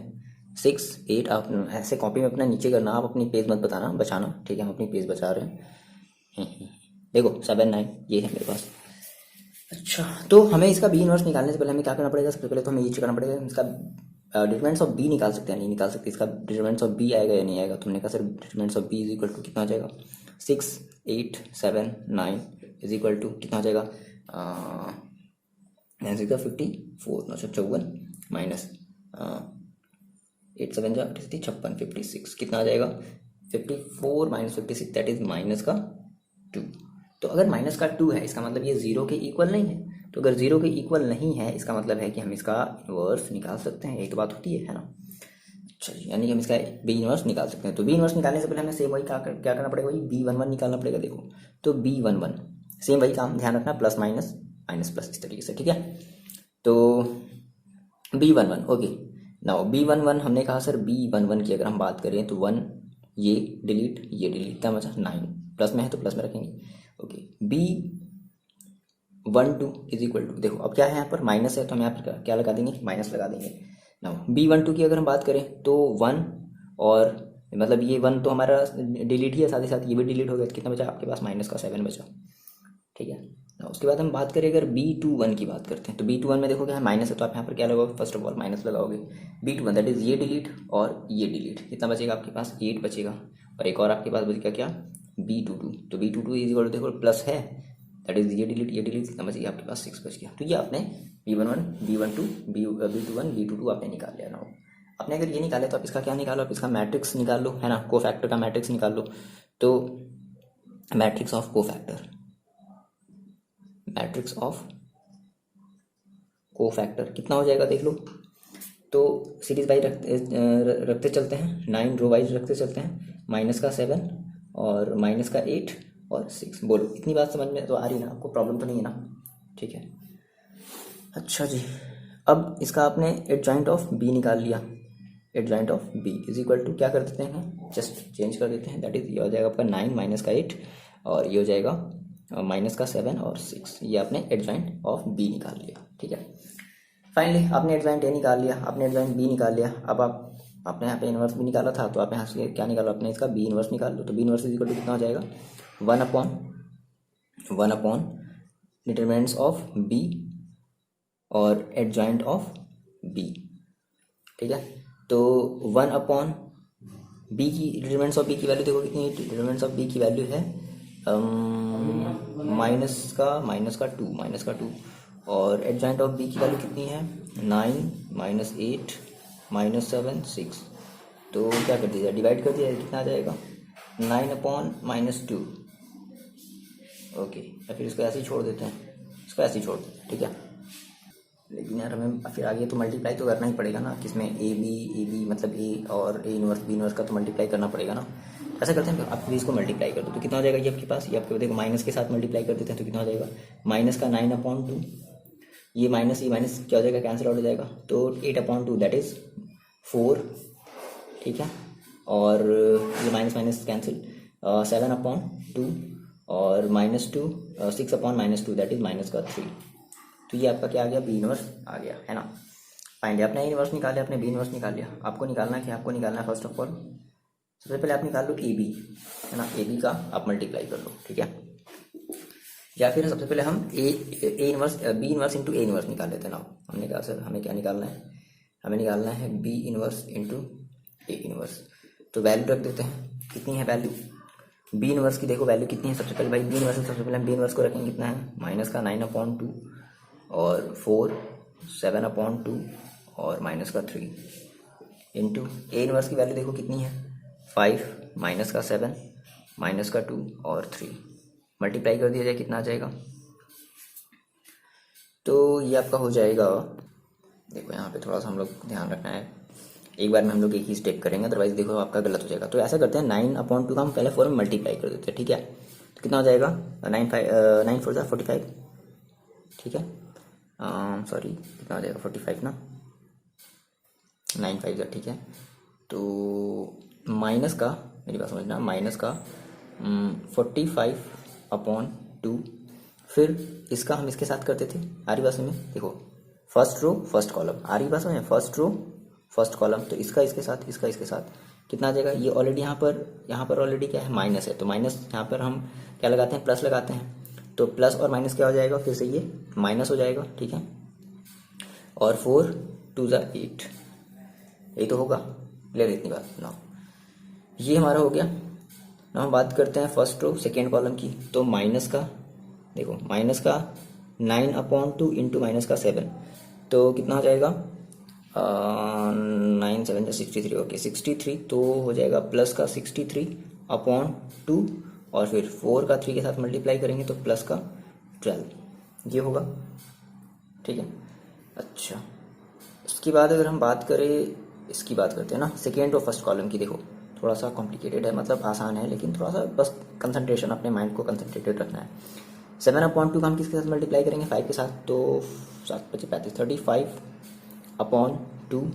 6 8। आप ऐसे कॉपी में अपना नीचे करना, आप अपनी पेज मत बचाना, ठीक है। हम अपनी पेज बचा रहे हैं। देखो 7 9 ये है मेरे पास। अच्छा, तो हमें इसका बी इनवर्स निकालने से पहले हमें क्या करना पड़ेगा? सबसे पहले तो हमें ये चेक करना पड़ेगा इसका डिटरमिनेंट्स ऑफ बी निकाल सकते हैं नहीं निकाल सकते, इसका डिटरमिनेंट्स ऑफ बी आएगा या नहीं आएगा। तुमने कहा sir determinants of B is equal to कितना हो जाएगा? 6 8 7 9 इज इक्वल टू कितना हो जाएगा? 9 6 54 954 माइनस 8 7 जा 56, 56 कितना आ जाएगा 54 माइनस 56 दैट इज माइनस का 2। तो अगर माइनस का 2 है इसका मतलब ये जीरो के इक्वल नहीं है। तो अगर जीरो के इक्वल नहीं है इसका मतलब है कि हम इसका इन्वर्स निकाल सकते हैं, यही तो बात होती है ना। अच्छा यानी कि हम इसका बी इन्वर्स निकाल सकते हैं। तो बी इन्वर्स निकालने से पहले हमें सेम वही क्या करना पड़ेगा, वही B11 निकालना पड़ेगा। देखो तो B11 सेम वही काम, ध्यान रखना प्लस माइनस माइनस प्लस इस तरीके से, ठीक है। तो B11 ओके। नाउ B11 हमने कहा सर B11 की अगर हम बात करें तो 1 ये डिलीट क्या बचा 9, प्लस में है तो प्लस में रखेंगे okay. B12 is equal to, देखो अब क्या है यहाँ पर माइनस है तो हम यहाँ पर क्या लगा देंगे, माइनस लगा देंगे। नाउ B12 की अगर हम बात करें तो 1 और मतलब ये 1 तो हमारा डिलीट ही है, साथ ही साथ ये भी डिलीट हो गया। कितना बचा आपके पास माइनस का 7 बचा, ठीक है। उसके बाद हम बात करें अगर B21 की बात करते हैं तो B21 में देखो क्या है माइनस है तो आप यहाँ पर क्या लगाओगे, फर्स्ट ऑफ ऑल माइनस लगाओगे। B21 दैट इज ये डिलीट और ये डिलीट, कितना बचेगा आपके पास 8 बचेगा। और एक और आपके पास बचेगा क्या B22, तो B22 इज इक्वल देखो प्लस है दैट इज ये डिलीट कितना बचेगा आपके पास 6 बच गया। तो ये आपने B11 B12 B21 B22 आपने निकाल लिया ना। आपने अगर ये निकाले तो आप इसका क्या निकालो, आप इसका मैट्रिक्स निकाल लो, है ना, कोफैक्टर का मैट्रिक्स निकाल लो। तो matrix of cofactor, matrix of cofactor कितना हो जाएगा देख लो। तो सीरीज वाइज रखते चलते हैं, 9 रो वाइज रखते चलते हैं, माइनस का 7 और माइनस का 8 और 6। बोलो इतनी बात समझ में तो आ रही ना, आपको प्रॉब्लम तो नहीं है ना, ठीक है। अच्छा जी, अब इसका आपने एडजॉइंट ऑफ बी निकाल लिया। Adjoint of B is equal to क्या कर देते हैं, जस्ट चेंज कर देते हैं, दैट इज ये हो जाएगा आपका 9 माइनस का 8 और ये हो जाएगा माइनस का 7 और 6। ये आपने एडजॉइंट ऑफ बी निकाल लिया, ठीक है। फाइनली आपने एडजॉइंट ए निकाल लिया, आपने एडजॉइंट बी निकाल लिया। अब आपने यहाँ पे इन्वर्स भी निकाला था तो आप यहाँ से क्या निकालो, आपने इसका बी इन्वर्स निकाल लो। तो B inverse is equal to कितना हो जाएगा 1 अपॉन डिटरमिनेंट्स ऑफ बी और एडजॉइंट ऑफ बी, ठीक है। तो 1 अपॉन बी की डिटरमिनेंट्स ऑफ बी की वैल्यू देखो कितनी है, डिटरमिनेंट्स ऑफ बी की वैल्यू है माइनस का 2 और एडजॉइंट ऑफ बी की वैल्यू कितनी है 9 माइनस 8 माइनस 7 6। तो क्या कर दिया, डिवाइड कर दिया, कितना आ जाएगा 9 अपॉन माइनस 2 ओके। या फिर इसको ऐसे ही छोड़ देते हैं, इसको ऐसे ही छोड़ देते हैं, ठीक है। लेकिन यार हमें फिर आगे तो मल्टीप्लाई तो करना ही पड़ेगा ना, किसमें ए बी मतलब ए और ए इनवर्स बी इनवर्स का तो मल्टीप्लाई करना पड़ेगा ना। ऐसा करते हैं आप भी इसको मल्टीप्लाई कर दो तो कितना हो जाएगा ये आपके पास, ये आपके देखो माइनस के साथ मल्टीप्लाई कर देते हैं तो कितना हो जाएगा माइनस का 9 अपॉन 2, ये माइनस क्या हो जाएगा कैंसिल आउट हो जाएगा। तो 8 अपॉन 2 दैट इज 4, ठीक है। और ये माइनस माइनस कैंसिल 7 अपॉन 2 और minus 2 6 upon minus 2 that is minus का 3। तो ये आपका क्या आ गया बी इनवर्स आ गया, है ना। फाइनली आपने ए इनवर्स निकाल लिया, आपने बी इनवर्स निकाल लिया। आपको निकालना है, आपको निकालना है फर्स्ट ऑफ ऑल सबसे पहले आप निकाल लो ए बी, है ना। ए बी का आप मल्टीप्लाई कर लो, ठीक है। या फिर सबसे पहले हम A inverse B inverse into A inverse निकाल लेते हैं ना। हमने कहा सर हमें क्या निकालना है, हमें निकालना है B inverse into A inverse. तो वैल्यू रख देते हैं, कितनी है वैल्यू बी इनवर्स की, देखो वैल्यू कितनी है सबसे पहले भाई बी इनवर्स। सबसे पहले हम बी इनवर्स को रखेंगे, कितना है माइनस का 9 अपॉन 2 और 4 7 अपॉन 2 और माइनस का 3 इंटू ए इनवर्स की वैल्यू देखो कितनी है 5 माइनस का 7 माइनस का 2 और 3। मल्टीप्लाई कर दिया जाए कितना आ जाएगा, तो ये आपका हो जाएगा। देखो यहाँ पे थोड़ा सा हम लोग ध्यान रखना है, एक बार में हम लोग एक ही स्टेप करेंगे अदरवाइज देखो आपका गलत हो जाएगा। तो ऐसा करते हैं 9 अपॉन 2 का हम पहले 4 में मल्टीप्लाई कर देते हैं, ठीक है। तो कितना हो जाएगा 9 4 45, ठीक है। सॉरी कितना हो जाएगा 45 ना, 9 5 ठीक है। तो माइनस का, मेरी बात समझना, माइनस का 45 अपॉन 2, फिर इसका हम इसके साथ करते थे आरी भाषा में, देखो फर्स्ट रो फर्स्ट कॉलम, आरी भाषा में फर्स्ट रो फर्स्ट कॉलम। तो इसका इसके साथ, इसका इसके साथ कितना आ जाएगा, ये ऑलरेडी यहाँ पर ऑलरेडी क्या है माइनस है, तो माइनस यहाँ पर हम क्या लगाते हैं प्लस लगाते हैं। तो प्लस और माइनस क्या हो जाएगा, फिर से ये माइनस हो जाएगा, ठीक है। और 4 2 8, यही तो होगा, क्लियर इतनी बात ना। ये हमारा हो गया ना। हम बात करते हैं फर्स्ट रो सेकेंड कॉलम की, तो माइनस का देखो माइनस का 9 अपॉन 2 इंटू माइनस का 7, तो कितना हो जाएगा 9 7 63, ओके 63, तो हो जाएगा प्लस का 63/2, और फिर 4 का 3 के साथ मल्टीप्लाई करेंगे तो प्लस का 12, ये होगा। ठीक है। अच्छा, इसके बाद अगर हम बात करें, इसकी बात करते हैं ना सेकेंड और फर्स्ट कॉलम की। देखो थोड़ा सा कॉम्प्लिकेटेड है, मतलब आसान है, लेकिन थोड़ा सा बस कंसंट्रेशन, अपने माइंड को कंसंट्रेटेड रखना है। 7/2 का हम किसके साथ मल्टीप्लाई करेंगे? 5 के साथ, तो 7 × 5 = 35, 35/2।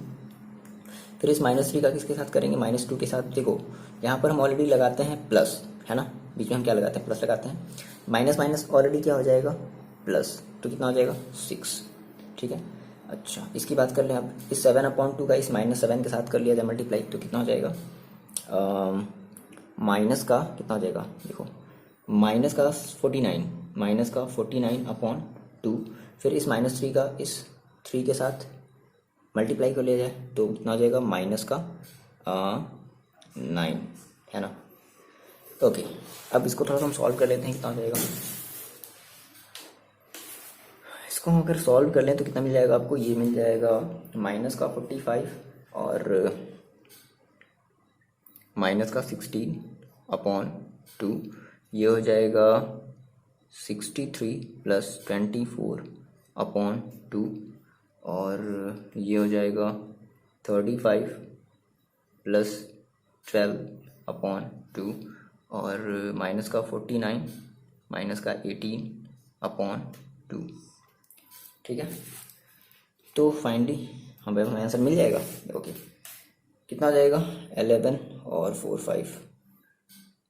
फिर इस -3 का किसके साथ करेंगे? -2 के साथ। देखो यहाँ पर हम ऑलरेडी लगाते हैं प्लस, है ना, बीच में हम क्या लगाते हैं? प्लस लगाते हैं। माइनस माइनस ऑलरेडी क्या हो जाएगा? प्लस, तो कितना हो जाएगा? 6। ठीक है। अच्छा, इसकी बात कर लें अब, इस 7/2 का इस -7 के साथ कर लिया जाए मल्टीप्लाई, तो कितना हो जाएगा? माइनस का कितना हो जाएगा? देखो माइनस का 49, -49/2। फिर इस -3 का इस 3 के साथ मल्टीप्लाई कर लिया जाए तो कितना हो जाएगा? माइनस का 9, है ना। ओके, अब इसको थोड़ा सा हम सॉल्व कर लेते हैं, कितना हो जाएगा। इसको हम अगर सॉल्व कर लें तो कितना मिल जाएगा आपको? ये मिल जाएगा माइनस का 45 और माइनस का 16/2, ये हो जाएगा 63 + 24/2, और ये हो जाएगा 35 + 12/2, और माइनस का 49 माइनस का 18/2। ठीक है, तो फाइनली हमें आंसर मिल जाएगा। ओके, कितना आ जाएगा? 11 और 4 5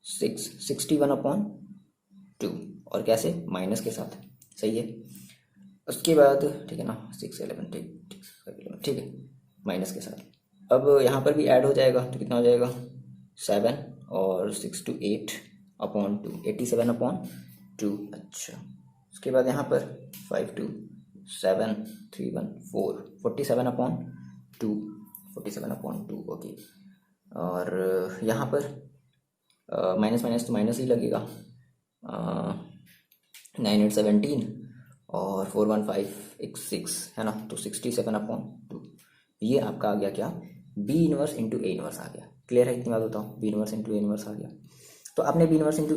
6 61/2, और कैसे? माइनस के साथ। सही है। उसके बाद ठीक है ना, 6 11 ठीक है, माइनस के साथ। अब यहाँ पर भी ऐड हो जाएगा तो कितना हो जाएगा? 7 और 6 to 8/2, 87/2। अच्छा, उसके बाद यहाँ पर 5 2 7 3 1 4, 47/2, 47/2। ओके, और यहाँ पर माइनस माइनस तो माइनस ही लगेगा। 9 8 17 और 4 1 5 1 6, है ना, तो 67/2। ये आपका आ गया क्या? B inverse into A inverse आ गया। क्लियर है? इतनी बात बताओ, B inverse into A inverse आ गया। तो आपने B inverse into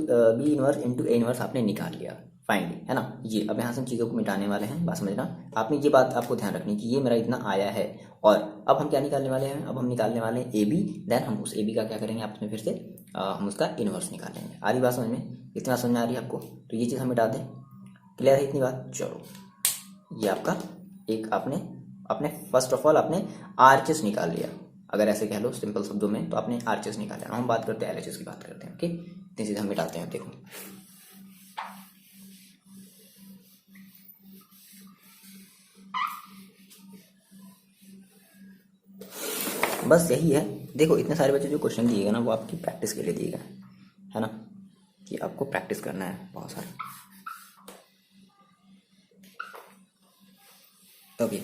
A inverse आपने निकाल लिया फाइनली, है ना। ये अब यहाँ से हम चीज़ों को मिटाने वाले हैं, बात समझना। आपने ये बात आपको ध्यान रखनी कि ये मेरा इतना आया है, और अब हम क्या निकालने वाले हैं? अब हम निकालने वाले हैं AB। देन हम उस AB का क्या करेंगे आपस में? फिर से हम उसका इनवर्स निकालेंगे। आ रही बात समझ में? इतना समझ में आ रही है आपको? तो ये चीज़ हम मिटा दें। क्लियर है इतनी बात? चलो, ये आपका एक आपने फर्स्ट ऑफ ऑल आपने आरएचएस निकाल लिया, अगर ऐसे कह लो सिंपल शब्दों में, तो आपने आरएचएस निकाल लिया। हम बात करते हैं एलएचएस की बात करते हैं। ओके, इतनी चीज़ हम मिटाते हैं। देखो बस यही है। देखो इतने सारे बच्चे जो क्वेश्चन दिए गए ना, वो आपकी प्रैक्टिस के लिए दिए गए, है ना, कि आपको प्रैक्टिस करना है बहुत सारा। ओके,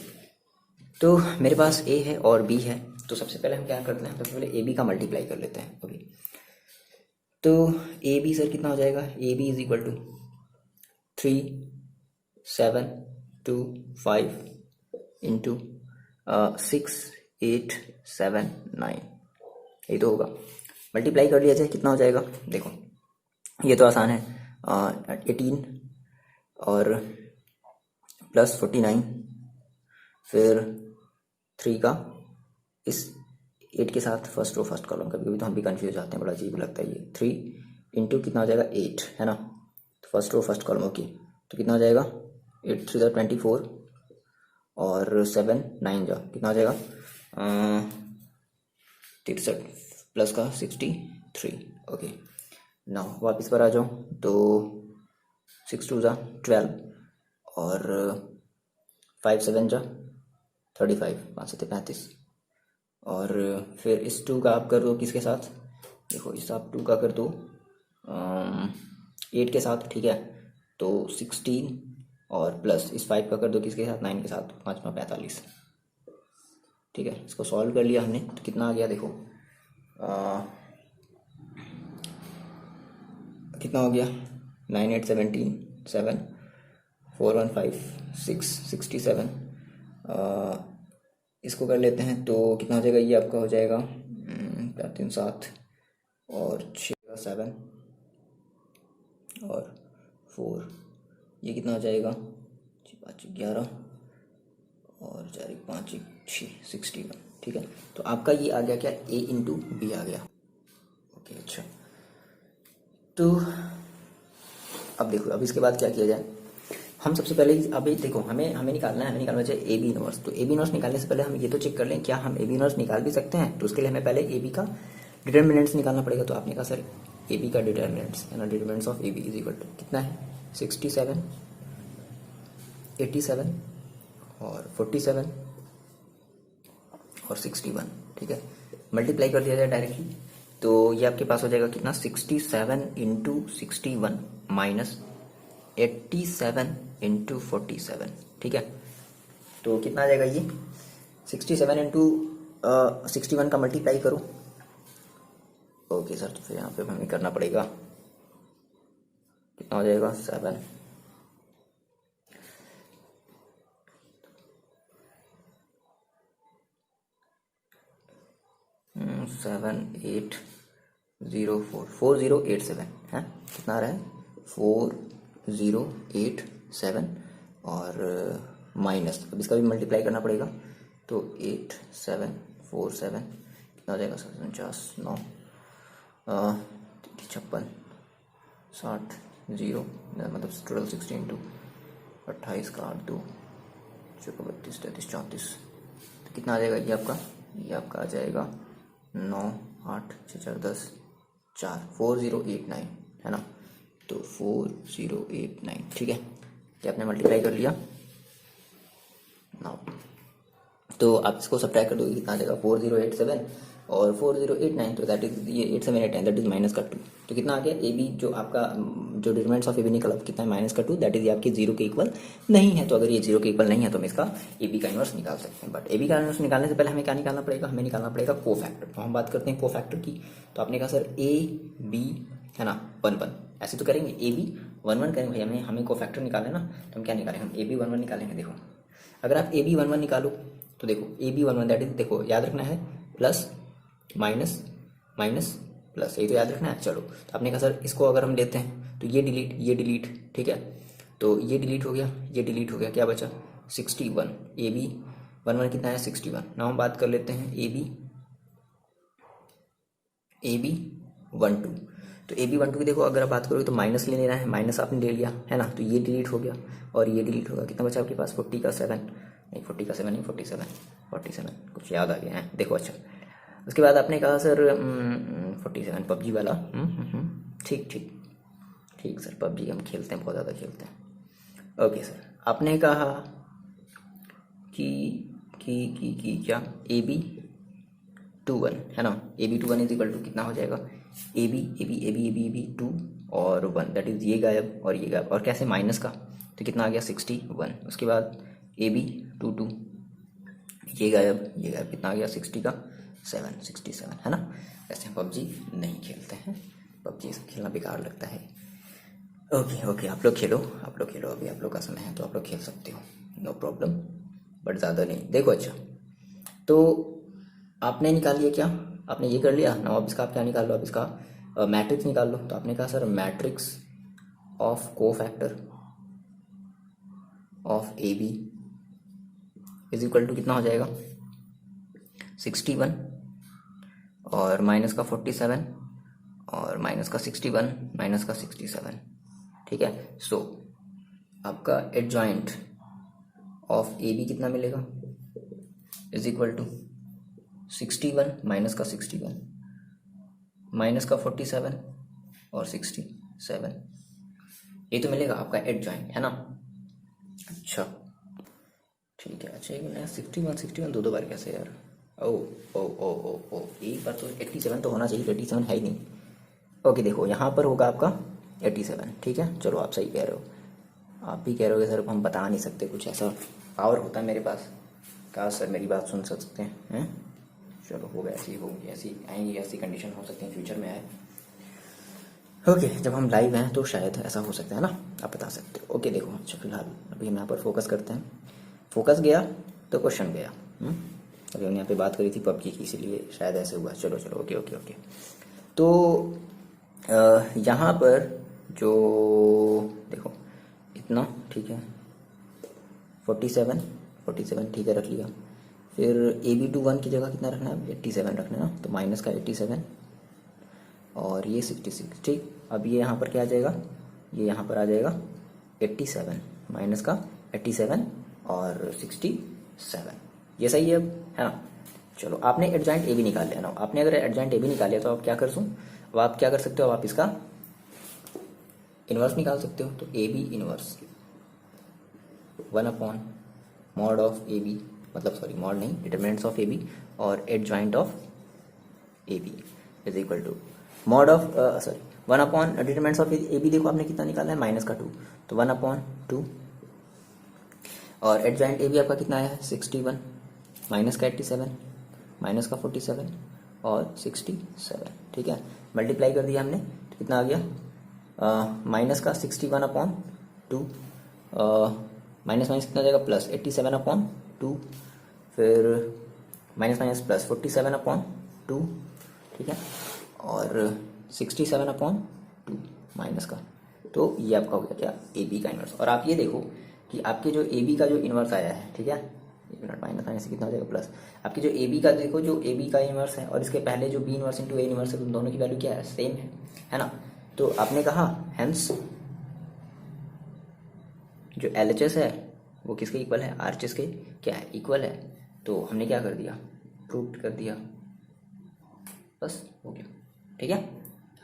तो मेरे पास ए है और बी है, तो सबसे पहले हम क्या करते हैं? सबसे पहले ए बी का मल्टीप्लाई कर लेते हैं। ओके, तो ए बी सर कितना हो जाएगा? A B is equal to 3 7 2 5 into 6 8 7 9, ये तो होगा। मल्टीप्लाई कर लिया जाए, कितना हो जाएगा? देखो ये तो आसान है। 18 और प्लस 49, फिर 3 का इस 8 के साथ फर्स्ट रो फर्स्ट कॉलम। कभी कभी तो हम भी कंफ्यूज जाते हैं, बड़ा अजीब लगता है ये। 3 इंटू कितना हो जाएगा? 8, है ना, तो first row first column. Okay, तो कितना हो जाएगा? 8 3 24, और 7 9 जा कितना हो जाएगा? 63 प्लस का 63। ओके, ना वापस पर आ जाओ, तो 6 2 जा 12, और 5 7 जा 35, 5 7 35, और फिर इस 2 का आप कर दो किसके साथ? देखो इस आप 2 का कर दो 8 के साथ, ठीक है, तो 16, और प्लस इस 5 का कर दो किसके साथ? 9 के साथ, 5 5 45। ठीक है, इसको सॉल्व कर लिया हमने, तो कितना आ गया? देखो कितना हो गया? 9 8 17 7 4 1 5 6 67, इसको कर लेते हैं तो कितना हो जाएगा, ये आपका हो जाएगा 4 3 7 और 6 7 और 4, ये कितना हो जाएगा 5 11 और 4 5 6 61। ठीक है, तो आपका ये आ गया क्या, A इंटू बी आ गया। ओके अच्छा, तो अब देखो, अब इसके बाद क्या किया जाए। हम सबसे पहले अभी देखो, हमें निकालना चाहिए ए बी इनवर्स। तो ए बी इनवर्स निकालने से पहले हम ये तो चेक कर लें क्या हम ए बी इनवर्स निकाल भी सकते हैं। तो उसके लिए हमें पहले ए बी का डिटर्मिनेंट्स निकालना पड़ेगा। तो आपने कहा सर ए बी का डिटर्मिनेंट्स है ना, determinants of A B is equal to कितना है 67 87 और 47 और 61। ठीक है, मल्टीप्लाई कर दिया जाए डायरेक्टली, तो ये आपके पास हो जाएगा कितना 67 इंटू 61 माइनस 87 इंटू 47। ठीक है, तो कितना आ जाएगा ये 67 इंटू 61 का मल्टीप्लाई करो। ओके सर, तो फिर यहाँ पे हमें करना पड़ेगा, कितना हो जाएगा 7 7 8 0 4 4087 है, कितना आ रहा है 4087 और माइनस, अब इसका भी मल्टीप्लाई करना पड़ेगा। तो 8747 कितना हो जाएगा 49 56 60 0 मतलब टोटल 16 टू 28 का 8 2 32 33 34। तो कितना आ जाएगा ये आपका आ जाएगा 9 8 6 4 10 4 4089 है ना। तो 4089 ठीक है, ये आपने मल्टीप्लाई कर लिया नाउ। तो आप इसको सब्ट्रैक्ट कर दोगे, कितना आ जाएगा 4087 और 4089, तो दैट इज ये 8789 दैट इज माइनस का 2। तो कितना आ गया ए बी, जो आपका जो डिटरमिनेंट्स ऑफ ए बी निकला कितना है माइनस का 2, दैट इज ये आपके 0 के इक्वल नहीं है। तो अगर ये 0 के इक्वल नहीं है तो हम इसका ए बी का इनवर्स निकाल सकते हैं। बट ए बी का इनवर्स निकालने से पहले हमें क्या निकालना पड़ेगा, हमें निकालना पड़ेगा कोफैक्टर। तो हम बात करते हैं कोफैक्टर की। तो आपने कहा सर ए बी है ना 1 1, ऐसे तो करेंगे ए बी 1 1 करेंगे भाई, हमें कोफैक्टर निकालना है ना। तो हम क्या निकालेंगे, हम ए बी 1 1 निकालेंगे। देखो अगर आप ए बी 1 1 निकालो तो देखो ए बी 1 1 दैट इज, देखो याद रखना है प्लस माइनस माइनस प्लस, यही तो याद रखना है। चलो, तो आपने कहा सर इसको अगर हम लेते हैं तो ये डिलीट ठीक है, तो ये डिलीट हो गया, क्या बचा 61। ए बी 1 1 कितना है 61। नाउ हम बात कर लेते हैं ए बी 1 2। तो ए बी 1 2 की देखो अगर आप बात करोगे तो माइनस ले लेना है, माइनस आपने ले लिया है ना, तो ये डिलीट हो गया और ये डिलीट होगा। कितना बचा आपके पास 40 का 7 नहीं 40 का 7 नहीं 47 कुछ याद आ गया है देखो। अच्छा, उसके बाद आपने कहा सर 47 पबजी वाला, ठीक सर, पबजी हम खेलते हैं, बहुत ज़्यादा खेलते हैं। ओके सर, आपने कहा कि क्या ए बी 2 1 है ना, A B 2 1 is equal to कितना हो जाएगा ए बी 2 और 1 दैट इज ये गायब और ये गायब, और कैसे माइनस का, तो कितना आ गया 61। उसके बाद ए बी 2 2 ये गायब कितना आ गया 60 का 67 है ना। वैसे हम पबजी नहीं खेलते हैं, पबजी खेलना बेकार लगता है। ओके आप लोग खेलो, अभी आप लोग का समय है तो आप लोग खेल सकते हो, नो प्रॉब्लम, बट ज़्यादा नहीं। देखो अच्छा, तो आपने निकाल लिया क्या, आपने ये कर लिया ना। अब इसका आप क्या निकाल लो, अब इसका मैट्रिक्स निकाल लो। तो आपने कहा sir matrix of cofactor of A B is equal to कितना हो जाएगा 61 और माइनस का 47 और माइनस का 61 माइनस का 67। ठीक है, सो आपका एडजॉइंट ऑफ ए बी कितना मिलेगा इज इक्वल टू 61 माइनस का 61 माइनस का 47 और 67, ये तो मिलेगा आपका एडजॉइंट है ना। अच्छा ठीक है, अच्छा एक 61 दो बार कैसे यार, ओ एक बार तो 87 तो होना चाहिए, 87 है ही नहीं। ओके देखो यहाँ पर होगा आपका 87। ठीक है, चलो आप सही कह रहे हो, आप भी कह रहे हो कि सर हम बता नहीं सकते, कुछ ऐसा पावर होता है मेरे पास, कहा सर मेरी बात सुन सकते हैं। चलो होगा, ऐसी होगी, ऐसी आएंगी, ऐसी कंडीशन हो सकती है फ्यूचर में आए। ओके जब हम लाइव हैं तो शायद ऐसा हो सकता है ना, आप बता सकते हो। ओके देखो अच्छा, फिलहाल अभी हम यहाँ पर फोकस करते हैं, फोकस गया तो क्वेश्चन गया। अभी हमने यहाँ पे बात करी थी पबजी की, इसीलिए शायद ऐसे हुआ। चलो चलो ओके ओके ओके। तो यहाँ पर जो देखो इतना ठीक है, 47 ठीक है, रख लिया। फिर AB to 1 की जगह कितना रखना है, 87 रखना है ना, तो माइनस का 87 और ये 66। ठीक, अब ये यहाँ पर क्या आ जाएगा, ये यहाँ पर आ जाएगा 87 माइनस का 87 और 67। ये सही है अब, है ना। चलो आपने एडजॉइंट ए बी निकाल लिया ना, आपने अगर एडजॉइंट ए बी निकाल लिया तो आप क्या कर दूँ, अब आप क्या कर सकते हो, आप इसका इन्वर्स निकाल सकते हो। तो A B inverse 1/mod of A B, मतलब सॉरी मॉड नहीं, डिटरमिनेंट्स ऑफ ए बी और adjoint of A B is equal to mod of sorry 1 determinants of A B. देखो आपने कितना निकाला है, माइनस का 2, तो 1/2 और एडजॉइंट ए बी आपका कितना आया है 61 माइनस का 87 माइनस का 47 और 67। ठीक है, मल्टीप्लाई कर दिया हमने तो कितना आ गया, माइनस का 61/2 माइनस माइनस कितना जाएगा प्लस 87/2, फिर माइनस माइनस प्लस 47/2, ठीक है, और 67/2 माइनस का। तो ये आपका हो गया क्या, ए बी का इन्वर्स। और आप ये देखो कि आपके जो ए बी का जो इन्वर्स आया है, ठीक है, एक मिनट, माइनस माइनस से कितना हो जाएगा प्लस, आपकी जो ए बी का देखो, जो ए बी का इन्वर्स है और इसके पहले जो B inverse into A inverse है, तो दोनों की वैल्यू क्या है, सेम है ना। तो आपने कहा हेंस जो LHS है वो किसके इक्वल है, RHS के क्या है, इक्वल है। तो हमने क्या कर दिया, प्रूव कर दिया, बस हो गया। ठीक है,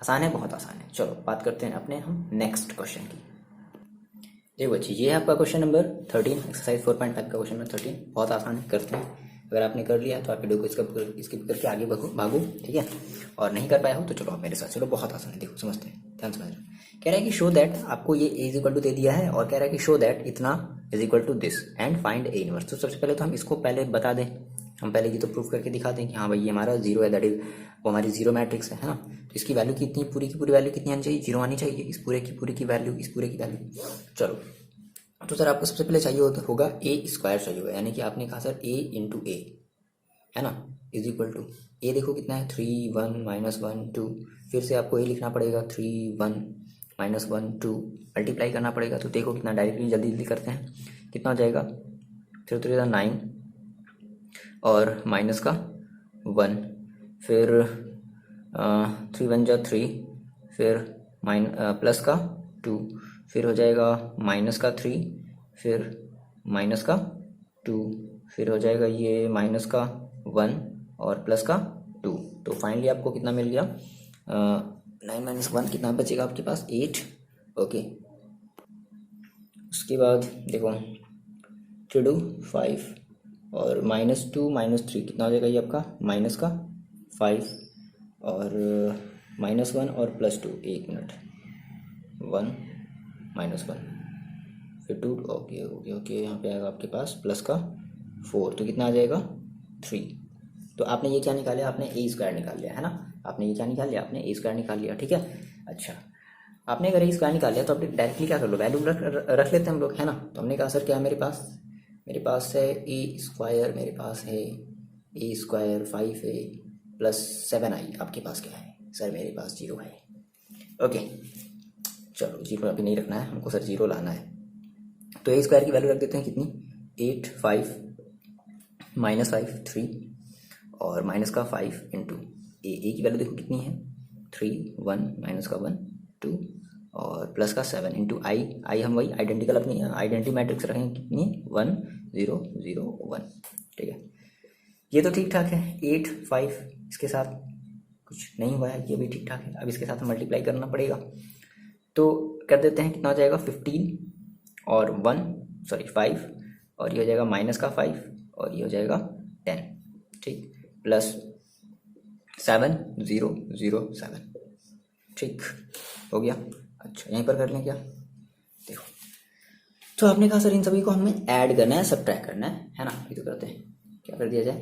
आसान है, बहुत आसान है। चलो बात करते हैं अपने हम नेक्स्ट क्वेश्चन की। देखो बच्चे, ये है आपका क्वेश्चन नंबर 13, एक्सरसाइज 4.5 का क्वेश्चन नंबर 13। बहुत आसान है, करते हैं। अगर आपने कर लिया तो आप वीडियो को स्किप करके आगे भागो, ठीक है। और नहीं कर पाया हो तो चलो आप मेरे साथ चलो, बहुत आसान है, देखो समझते हैं, ध्यान समझ रहे। कह रहा है कि शो दैट, आपको ये ए इज इक्वल टू दे दिया है और कह रहा है कि शो दैट इतना is equal to this and find A inverse. तो सबसे पहले तो हम इसको पहले बता दें, हम पहले ये तो प्रूफ करके दिखा दें कि हाँ भाई ये हमारा जीरो है, दैट इज वो हमारी जीरो मैट्रिक्स है ना। तो इसकी वैल्यू कितनी, पूरी की पूरी वैल्यू कितनी आनी चाहिए, जीरो आनी चाहिए, इस पूरे की पूरी की वैल्यू, इस पूरे की वैल्यू। चलो तो सर आपको सबसे पहले चाहिए होगा ए स्क्वायर चाहिए होगा, यानी कि आपने कहा सर ए इंटू ए, है ना, इज इक्वल टू ए। देखो कितना है 3 1 -1 2, फिर से आपको ए लिखना पड़ेगा 3 1 -1 2, मल्टीप्लाई करना पड़ेगा। तो देखो कितना, डायरेक्टली जल्दी जल्दी करते हैं, कितना हो जाएगा 3 3 9 और माइनस का 1, फिर 3 1 जा 3, फिर प्लस का 2, फिर हो जाएगा माइनस का 3, फिर माइनस का 2, फिर हो जाएगा ये माइनस का 1 और प्लस का 2। तो फाइनली आपको कितना मिल गया, 9 - 1 कितना बचेगा आपके पास, 8। ओके, उसके बाद देखो 3 2 5 और -2 -3 कितना हो जाएगा ये आपका, माइनस का 5 और -1 और +2, एक मिनट, 1 -1 फिर 2, ओके ओके ओके, यहाँ पे आएगा आपके पास प्लस का 4, तो कितना आ जाएगा 3। तो आपने ये क्या निकाल लिया, आपने ए स्क्वायर निकाल लिया, है ना। आपने ये क्या निकाल लिया, आपने ए स्क्वायर निकाल लिया, ठीक है। अच्छा, आपने अगर ए स्क्वायर निकाल लिया तो आप डायरेक्टली क्या कर लो, वैल्यू रख लेते हैं हम लोग, है ना। तो हमने कहा सर क्या है मेरे पास है ए स्क्वायर, मेरे पास है ए स्क्वायर 5a + 7i। आपके पास क्या है सर, मेरे पास 0 है। ओके चलो, 0 अभी नहीं रखना है हमको सर, 0 लाना है। तो ए स्क्वायर की वैल्यू रख देते हैं कितनी, 8 5 -5 3 और माइनस का 5 इंटू ए की वैल्यू देखो कितनी है, 3 1 माइनस का 1 2 और प्लस का 7 इंटू आई हम वही आइडेंटिकल अपनी आइडेंटिटी मैट्रिक्स रखेंगे कितनी, 1 0 0 1। ठीक है, ये तो ठीक ठाक है। 8 5 इसके साथ कुछ नहीं हुआ है, ये भी ठीक ठाक है। अब इसके साथ मल्टीप्लाई करना पड़ेगा, तो कर देते हैं, कितना हो जाएगा 15 और 5 और ये हो जाएगा माइनस का 5 और ये हो जाएगा 10, ठीक, प्लस 7 0 0 7, ठीक हो गया। अच्छा, यहीं पर कर लें क्या, देखो तो आपने कहा सर इन सभी को हमें ऐड करना है, सब्ट्रैक्ट करना है ना। ये तो करते हैं, क्या कर दिया जाए,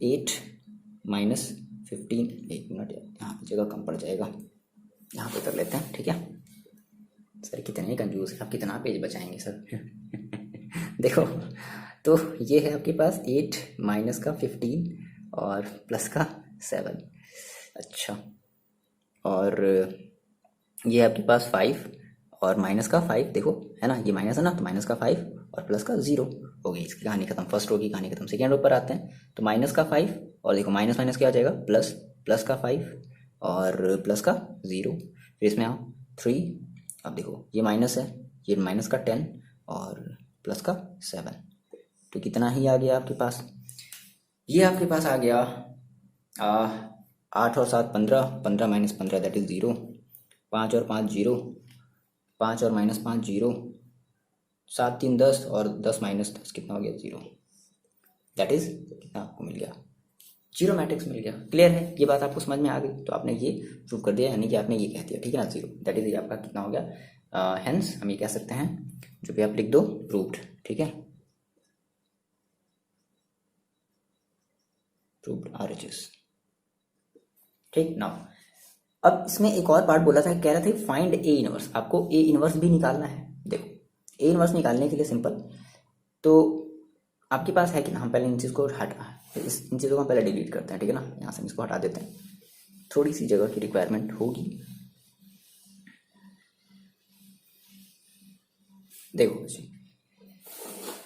8 - 15, एक मिनट यहाँ पे जगह कम पड़ जाएगा, यहाँ पे कर लेते हैं, ठीक है। सर कितने कंजूस है आप, कितना पेज बचाएंगे सर देखो तो ये है आपके पास 8 माइनस का 15 और प्लस का 7। अच्छा, और ये आपके पास 5 और माइनस का 5, देखो है ना, ये माइनस है ना, तो माइनस का 5 और प्लस का 0 हो गई। इसकी कहानी खत्म, फर्स्ट रो की कहानी खत्म। सेकेंड रो पर आते हैं, तो माइनस का 5 और देखो माइनस माइनस क्या आ जाएगा, प्लस, प्लस का 5 और प्लस का 0। फिर इसमें आओ 3, अब देखो ये माइनस है, ये माइनस का 10 और प्लस का 7, तो कितना ही आ गया आपके पास, ये आपके पास आ गया 8 और 7 15, 15 माइनस 15 दैट इज 0, 5 और 5 0, 5 और माइनस 5 0, 7 3 10 और 10 माइनस 10 कितना हो गया, 0। दैट इज कितना आपको मिल गया, जीरो मैट्रिक्स मिल गया। क्लियर है, ये बात आपको समझ में आ गई, तो आपने ये प्रूव कर दिया, यानी कि आपने ये कह दिया, ठीक है ना, 0। दैट इज आपका कितना हो गया, हेंस हम ये कह सकते हैं, जो भी आप लिख दो प्रूव्ड, ठीक है, प्रूव्ड RHS। ठीक ना। अब इसमें एक और पार्ट बोला था, कह रहा था फाइंड ए इनवर्स, आपको ए इनवर्स भी निकालना है। देखो ए इनवर्स निकालने के लिए सिंपल, तो आपके पास है कि ना, हम पहले इन चीज़ को इन चीज़ों को हम पहले डिलीट करते हैं, ठीक है ना, यहाँ से हम इसको हटा देते हैं, थोड़ी सी जगह की रिक्वायरमेंट होगी। देखो जी,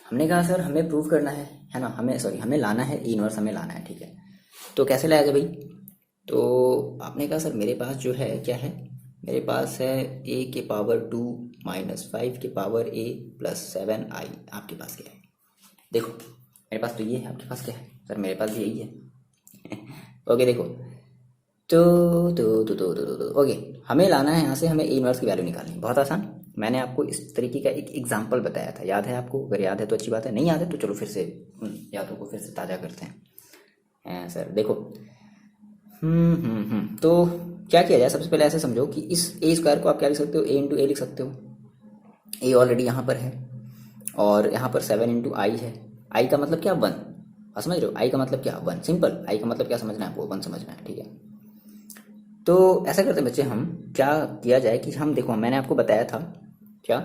हमने कहा सर हमें प्रूव करना है ना, हमें लाना है ए इनवर्स, हमें लाना है, ठीक है, तो कैसे लाया जाए भाई, तो आपने कहा सर मेरे पास जो है क्या है, मेरे पास है a के पावर 2 माइनस 5 के पावर a प्लस 7i। आपके पास क्या है, देखो मेरे पास तो ये है, आपके पास क्या है सर, मेरे पास भी यही है। ओके देखो, ओके, हमें लाना है यहाँ से, हमें ए इनवर्स की वैल्यू निकालनी है, बहुत आसान। मैंने आपको इस तरीके का एक एग्जाम्पल बताया था, याद है आपको, अगर याद है तो अच्छी बात है, नहीं याद है तो चलो फिर से यादों को फिर से ताज़ा करते हैं। सर देखो, तो क्या किया जाए, सबसे पहले ऐसे समझो कि इस ए स्क्वायर को आप क्या लिख सकते हो, ए इंटू ए लिख सकते हो, ए ऑलरेडी यहाँ पर है और यहाँ पर 7 इंटू आई है, आई का मतलब क्या, 1, समझ रहे हो, आई का मतलब क्या, 1, सिंपल, आई का मतलब क्या समझना है आपको, 1 समझना है, ठीक है। तो ऐसा करते हैं बच्चे, हम क्या किया जाए कि हम देखो, मैंने आपको बताया था क्या,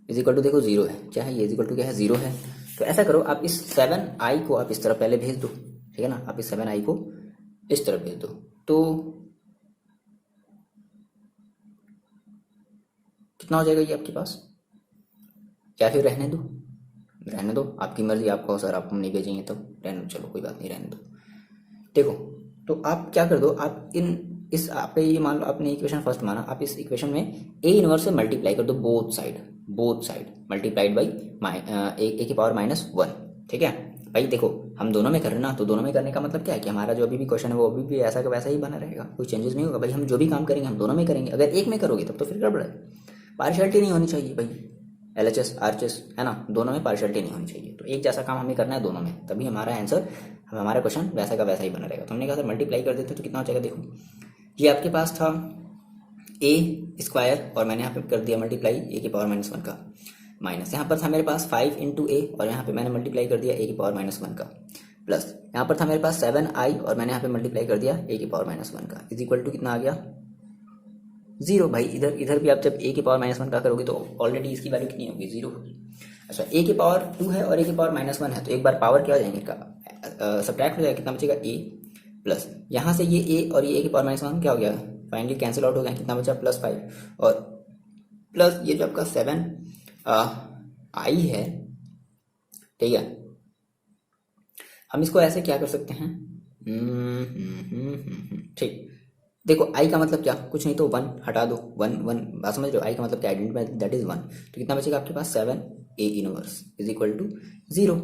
इज इक्वल टू देखो 0 है, क्या है ये, इज इक्वल टू क्या है, 0 है। तो ऐसा करो, आप इस 7i को आप इस तरफ पहले भेज दो, ठीक है ना, आप इस 7i को इस तरफ भेज दो, तो कितना हो जाएगा ये आपके पास, क्या फिर रहने दो, रहने दो, आपकी मर्जी, आपको सर आप हम नहीं भेजेंगे तो रहने दो, चलो कोई बात नहीं, रहने दो। देखो, तो आप क्या कर दो, आप इस आपने ये मान लो, आपने इक्वेशन फर्स्ट माना, आप इस इक्वेशन में ए इनवर्स से मल्टीप्लाई कर दो, बोथ साइड मल्टीप्लाइड बाई ए की पावर -1, ठीक है भाई। देखो हम दोनों में कर रहे हैं ना, तो दोनों में करने का मतलब क्या है कि हमारा जो अभी भी क्वेश्चन है वो अभी भी ऐसा का वैसा ही बना रहेगा, कोई चेंजेस नहीं होगा भाई, हम जो भी काम करेंगे हम दोनों में करेंगे। अगर एक में करोगे तब तो फिर गड़बड़ है, पार्शियलिटी नहीं होनी चाहिए भाई, LHS RHS है ना, दोनों में पार्शियलिटी नहीं होनी चाहिए, तो एक जैसा काम हमें करना है दोनों में, तभी हमारा आंसर, हमारा क्वेश्चन वैसा का वैसा ही बना रहेगा। तो हमने कहा सर मल्टीप्लाई कर देते तो कितना हो जाएगा, देखो ये आपके पास था ए स्क्वायर और मैंने यहाँ पे कर दिया मल्टीप्लाई ए की पावर -1 का, माइनस यहाँ पर था मेरे पास 5 इंटू ए और यहाँ पे मैंने मल्टीप्लाई कर दिया ए की पावर -1 का, प्लस यहाँ पर था मेरे पास 7i और मैंने यहाँ पे मल्टीप्लाई कर दिया ए की पावर -1 का, इज इक्वल टू कितना आ गया, 0 भाई। इधर भी आप जब ए की पावर -1 का करोगे तो ऑलरेडी इसकी वैल्यू कितनी होगी, 0 होगी। अच्छा, ए की पावर 2 है और ए की पावर -1 है, तो एक बार पावर क्या हो जाएंगे इनका, सब्ट्रैक्ट हो जाएगा, कितना बचेगा ए, प्लस यहाँ से ये ए और ये ए की पावर -1 क्या हो गया, फाइनली कैंसिल आउट हो गया, कितना बचा +5 और प्लस ये जो आपका 7 आई है, ठीक है। हम इसको ऐसे क्या कर सकते हैं, ठीक, देखो आई का मतलब क्या, कुछ नहीं तो 1 हटा दो, 1 1 बात समझ रहे हो, आई का मतलब क्या, आइडेंटिफाई दैट इज 1, तो कितना बचेगा आपके पास 7 A inverse is equal to 0।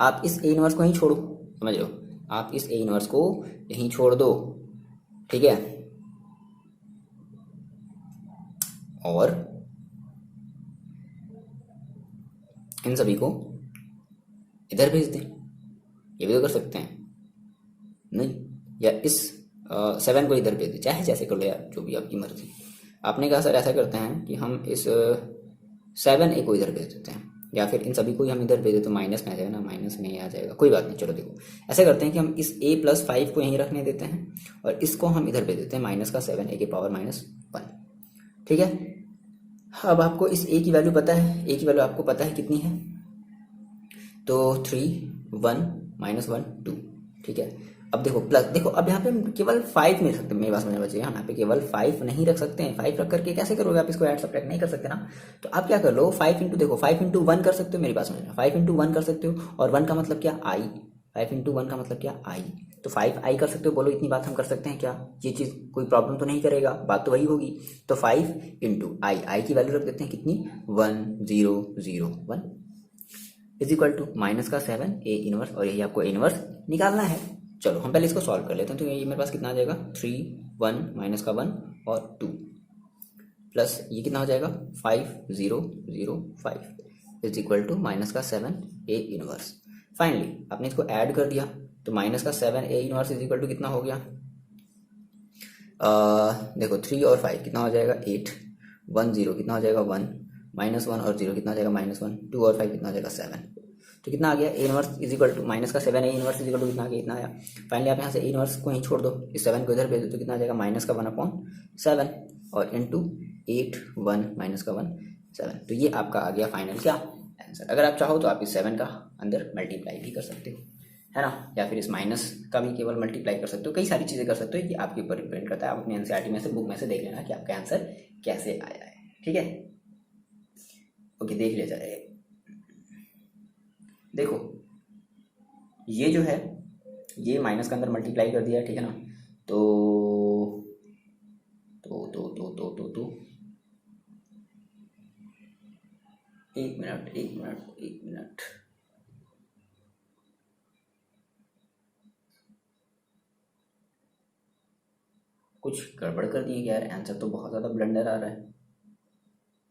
आप इस ए इनवर्स को यहीं छोड़ो, समझ रहे हो, आप इस ए इनवर्स को यहीं छोड़ दो, ठीक है, और इन सभी को इधर भेज दें, ये भी तो कर सकते हैं, नहीं, या इस 7 को इधर भेज दें, चाहे जैसे कर लो यार, जो भी आपकी मर्जी। आपने कहा सर ऐसा करते हैं कि हम इस 7a को इधर भेज देते हैं, या फिर इन सभी को ही हम इधर भेज देते, तो माइनस में आ जाएगा ना, माइनस में ही आ जाएगा, कोई बात नहीं। चलो देखो ऐसा करते हैं कि हम इस a + 5 को यहीं रखने देते हैं और इसको हम इधर भेज देते हैं -7a की पावर -1, ठीक है। अब आपको इस a की वैल्यू पता है, a की वैल्यू आपको पता है कितनी है, तो 3 1 -1 2, ठीक है। अब देखो प्लस, देखो अब यहाँ पे हम केवल 5 में रख सकते हैं, मेरी बात समझ बच्चे, यहाँ पे केवल 5 नहीं रख सकते हैं। 5 रख करके कैसे करोगे आप इसको ऐड सब्ट्रैक्ट, नहीं कर सकते ना। तो आप क्या कर लो, 5 इंटू, देखो 5 इंटू 1 कर सकते हो, मेरी बात समझना, 5 इंटू 1 कर सकते हो, और 1 का मतलब क्या, आई। 5 इंटू 1 का मतलब क्या, आई। तो 5 आई कर सकते हो, बोलो इतनी बात हम कर सकते हैं क्या, ये चीज़ कोई प्रॉब्लम तो नहीं करेगा, बात तो वही होगी। तो 5 इंटू आई, आई की वैल्यू रख देते हैं कितनी, 1 0 0 1 इज इक्वल टू माइनस का 7 ए इनवर्स, और यही आपको ए इनवर्स निकालना है। चलो हम पहले इसको सॉल्व कर लेते हैं। तो ये मेरे पास कितना आ जाएगा, 3 1 माइनस का 1 और 2 प्लस ये कितना हो जाएगा, 5 0 0 5 इज इक्वल टू माइनस का 7 ए इनवर्स। फाइनली आपने इसको ऐड कर दिया, तो माइनस का 7 A inverse is equal to कितना हो गया, देखो 3 और 5 कितना हो जाएगा, 8 1 0 कितना हो जाएगा, 1 -1 और 0 कितना हो जाएगा, -1 2 और 5 कितना हो जाएगा, 7। तो कितना आ गया, A inverse is equal to minus का 7 A inverse is equal to कितना आ गया, इतना आया। फाइनली आप यहाँ से ए इनवर्स को ही छोड़ दो, इस 7 को इधर भेज दो, तो कितना आ जाएगा, माइनस का 1/7 और इंटू 8 1 माइनस का 1 7। तो ये आपका आ गया फाइनल क्या आंसर। अगर आप चाहो तो आप इस 7 का अंदर मल्टीप्लाई भी कर सकते हो, है ना, या फिर इस माइनस का भी केवल मल्टीप्लाई कर सकते हो, कई सारी चीज़ें कर सकते हो, ये आपके ऊपर डिपेंड करता है। आप अपने एनसीईआरटी में से, बुक में से देख लेना कि आपका आंसर कैसे आया है, ठीक है। ओके, देख लिया जाए। देखो ये जो है, ये माइनस के अंदर मल्टीप्लाई कर दिया, ठीक है ना। तो एक मिनट कुछ गड़बड़ कर दिए क्या यार, आंसर तो बहुत ज़्यादा ब्लंडर आ रहा है।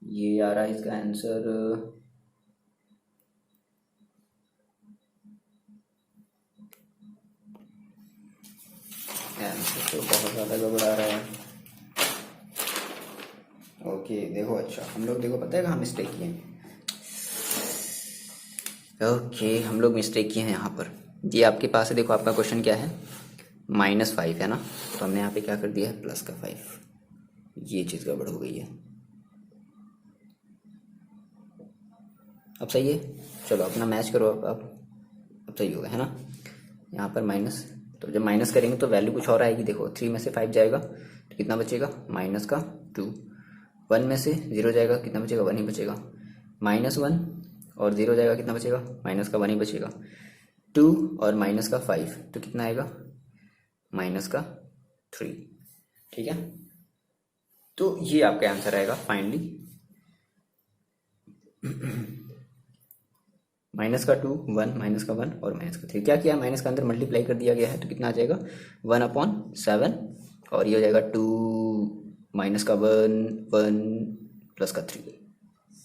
ये आ रहा है इसका आंसर, तो बहुत ज़्यादा गड़बड़ आ रहा है। ओके देखो, अच्छा हम लोग, देखो पता है कहाँ मिस्टेक किए हैं। ओके हम लोग मिस्टेक किए हैं यहाँ पर। ये आपके पास है, देखो आपका क्वेश्चन क्या है, -5 है ना, तो हमने यहाँ पे क्या कर दिया है, प्लस का 5। ये चीज़ गड़बड़ हो गई है। अब सही है, चलो अपना मैच करो अब सही होगा, है ना। यहाँ पर माइनस, तो जब माइनस करेंगे तो वैल्यू कुछ और आएगी। देखो 3 में से 5 जाएगा तो कितना बचेगा, माइनस का 2। 1 में से 0 जाएगा, कितना बचेगा, 1 ही बचेगा। -1 और 0 जाएगा, कितना बचेगा, माइनस का 1 ही बचेगा। 2 और माइनस का 5 तो कितना आएगा, माइनस का 3, ठीक है। तो ये आपका आंसर आएगा फाइनली, माइनस का 2 1 माइनस का 1 और माइनस का 3। क्या किया, माइनस का अंदर मल्टीप्लाई कर दिया गया है, तो कितना आ जाएगा, 1/7 और ये हो जाएगा 2 माइनस का 1 1 प्लस का 3।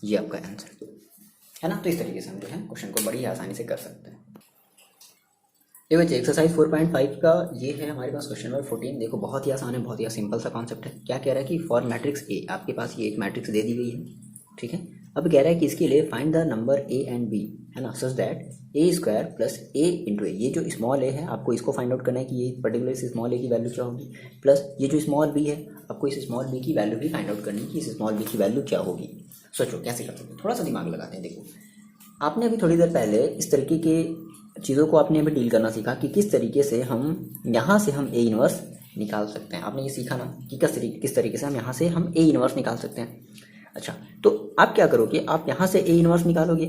ये आपका आंसर है ना। तो इस तरीके से हम जो है क्वेश्चन को बड़ी आसानी से कर सकते हैं। देखो बच्चे एक्सरसाइज 4.5 का ये है हमारे पास क्वेश्चन नंबर 14। देखो बहुत ही आसान है, बहुत ही सिंपल सा कॉन्सेप्ट है। क्या कह रहा है कि फॉर मैट्रिक्स ए, आपके पास ये एक मैट्रिक्स दे दी गई है, ठीक है। अब कह रहा है कि इसके लिए find the number A and B, है ना, such that A square plus A into A. ये जो स्मॉल ए है आपको इसको फाइंड आउट करना है कि ये पर्टिकुलर इस स्मॉल ए की वैल्यू क्या होगी, प्लस ये जो स्मॉल बी है आपको इस स्मॉल बी की वैल्यू भी फाइंड आउट करनी है कि इस स्मॉल बी की वैल्यू क्या होगी। सोचो कैसे कर सकते हैं, थोड़ा सा दिमाग लगाते हैं। देखो आपने अभी थोड़ी देर पहले इस तरीके के चीज़ों को आपने अभी डील करना सीखा कि किस तरीके से हम यहाँ से हम ए इनवर्स निकाल सकते हैं। आपने ये सीखा ना कि किस तरीके से हम यहाँ से हम ए इनवर्स निकाल सकते हैं। अच्छा, तो आप क्या करोगे, आप यहाँ से ए इनवर्स निकालोगे,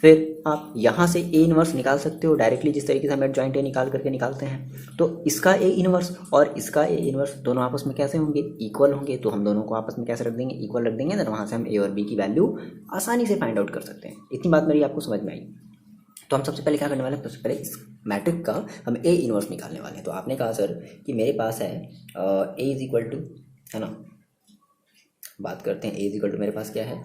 फिर आप यहाँ से ए इनवर्स निकाल सकते हो डायरेक्टली, जिस तरीके से हम एडजॉइंट ए निकाल करके निकालते हैं। तो इसका ए इनवर्स और इसका ए इनवर्स दोनों आपस में कैसे होंगे, इक्वल होंगे। तो हम दोनों को आपस में कैसे रख देंगे, इक्वल रख देंगे। तो वहाँ से हम ए और बी की वैल्यू आसानी से फाइंड आउट कर सकते हैं। इतनी बात मेरी आपको समझ में आई। तो हम सबसे पहले क्या करने वाले हैं, सबसे पहले इस मैट्रिक्स का हम ए इनवर्स निकालने वाले हैं। तो आपने कहा सर कि मेरे पास है ए इज इक्वल टू, है ना, बात करते हैं ए इज इक्वल टू मेरे पास क्या है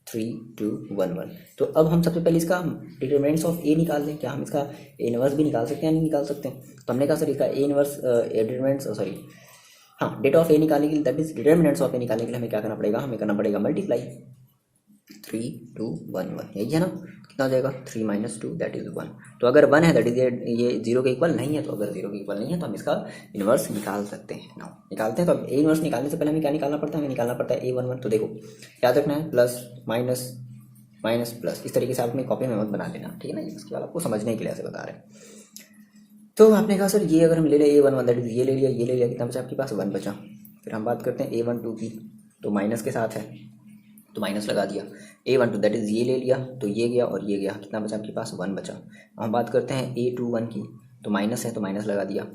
3 2 1 1। तो अब हम सबसे पहले इसका डिटरमिनेंट्स ऑफ ए निकाल दें। क्या हम इसका ए इनवर्स भी निकाल सकते हैं या नहीं निकाल सकते हैं। तो हमने कहा सर इसका A inverse determinants data of A निकालने के लिए, that is determinants of A निकालने के लिए हमें क्या करना पड़ेगा, हमें करना पड़ेगा मल्टीप्लाई 3 2 1 1, यही है ना। कितना हो जाएगा 3 - 2 दैट इज 1। तो अगर 1 है दैट इज ये 0 के इक्वल नहीं है। तो अगर 0 के इक्वल नहीं है तो हम इसका इनवर्स निकाल सकते हैं। नाउ निकालते हैं। तो अब ए इनवर्स निकालने से पहले हमें क्या निकालना पड़ता है, हमें निकालना पड़ता है A11। तो देखो याद रखना है प्लस माइनस माइनस प्लस, इस तरीके से आप अपनी कॉपी में मत बना लेना, ठीक है ना। इसके बाद आपको समझने के लिए ऐसे बता रहे हैं। तो आपने कहा सर ये अगर हम ले लें A11 दैट इज ये ले लिया, ये ले लिया, कितना बचा आपके पास 1 बचा। फिर हम बात करते हैं A12 की, तो माइनस के साथ है तो माइनस लगा दिया। A12 दैट इज ये ले लिया तो ये गया और ये गया, कितना बचा आपके पास 1 बचा। हम बात करते हैं A21 की, तो माइनस है तो माइनस लगा दिया,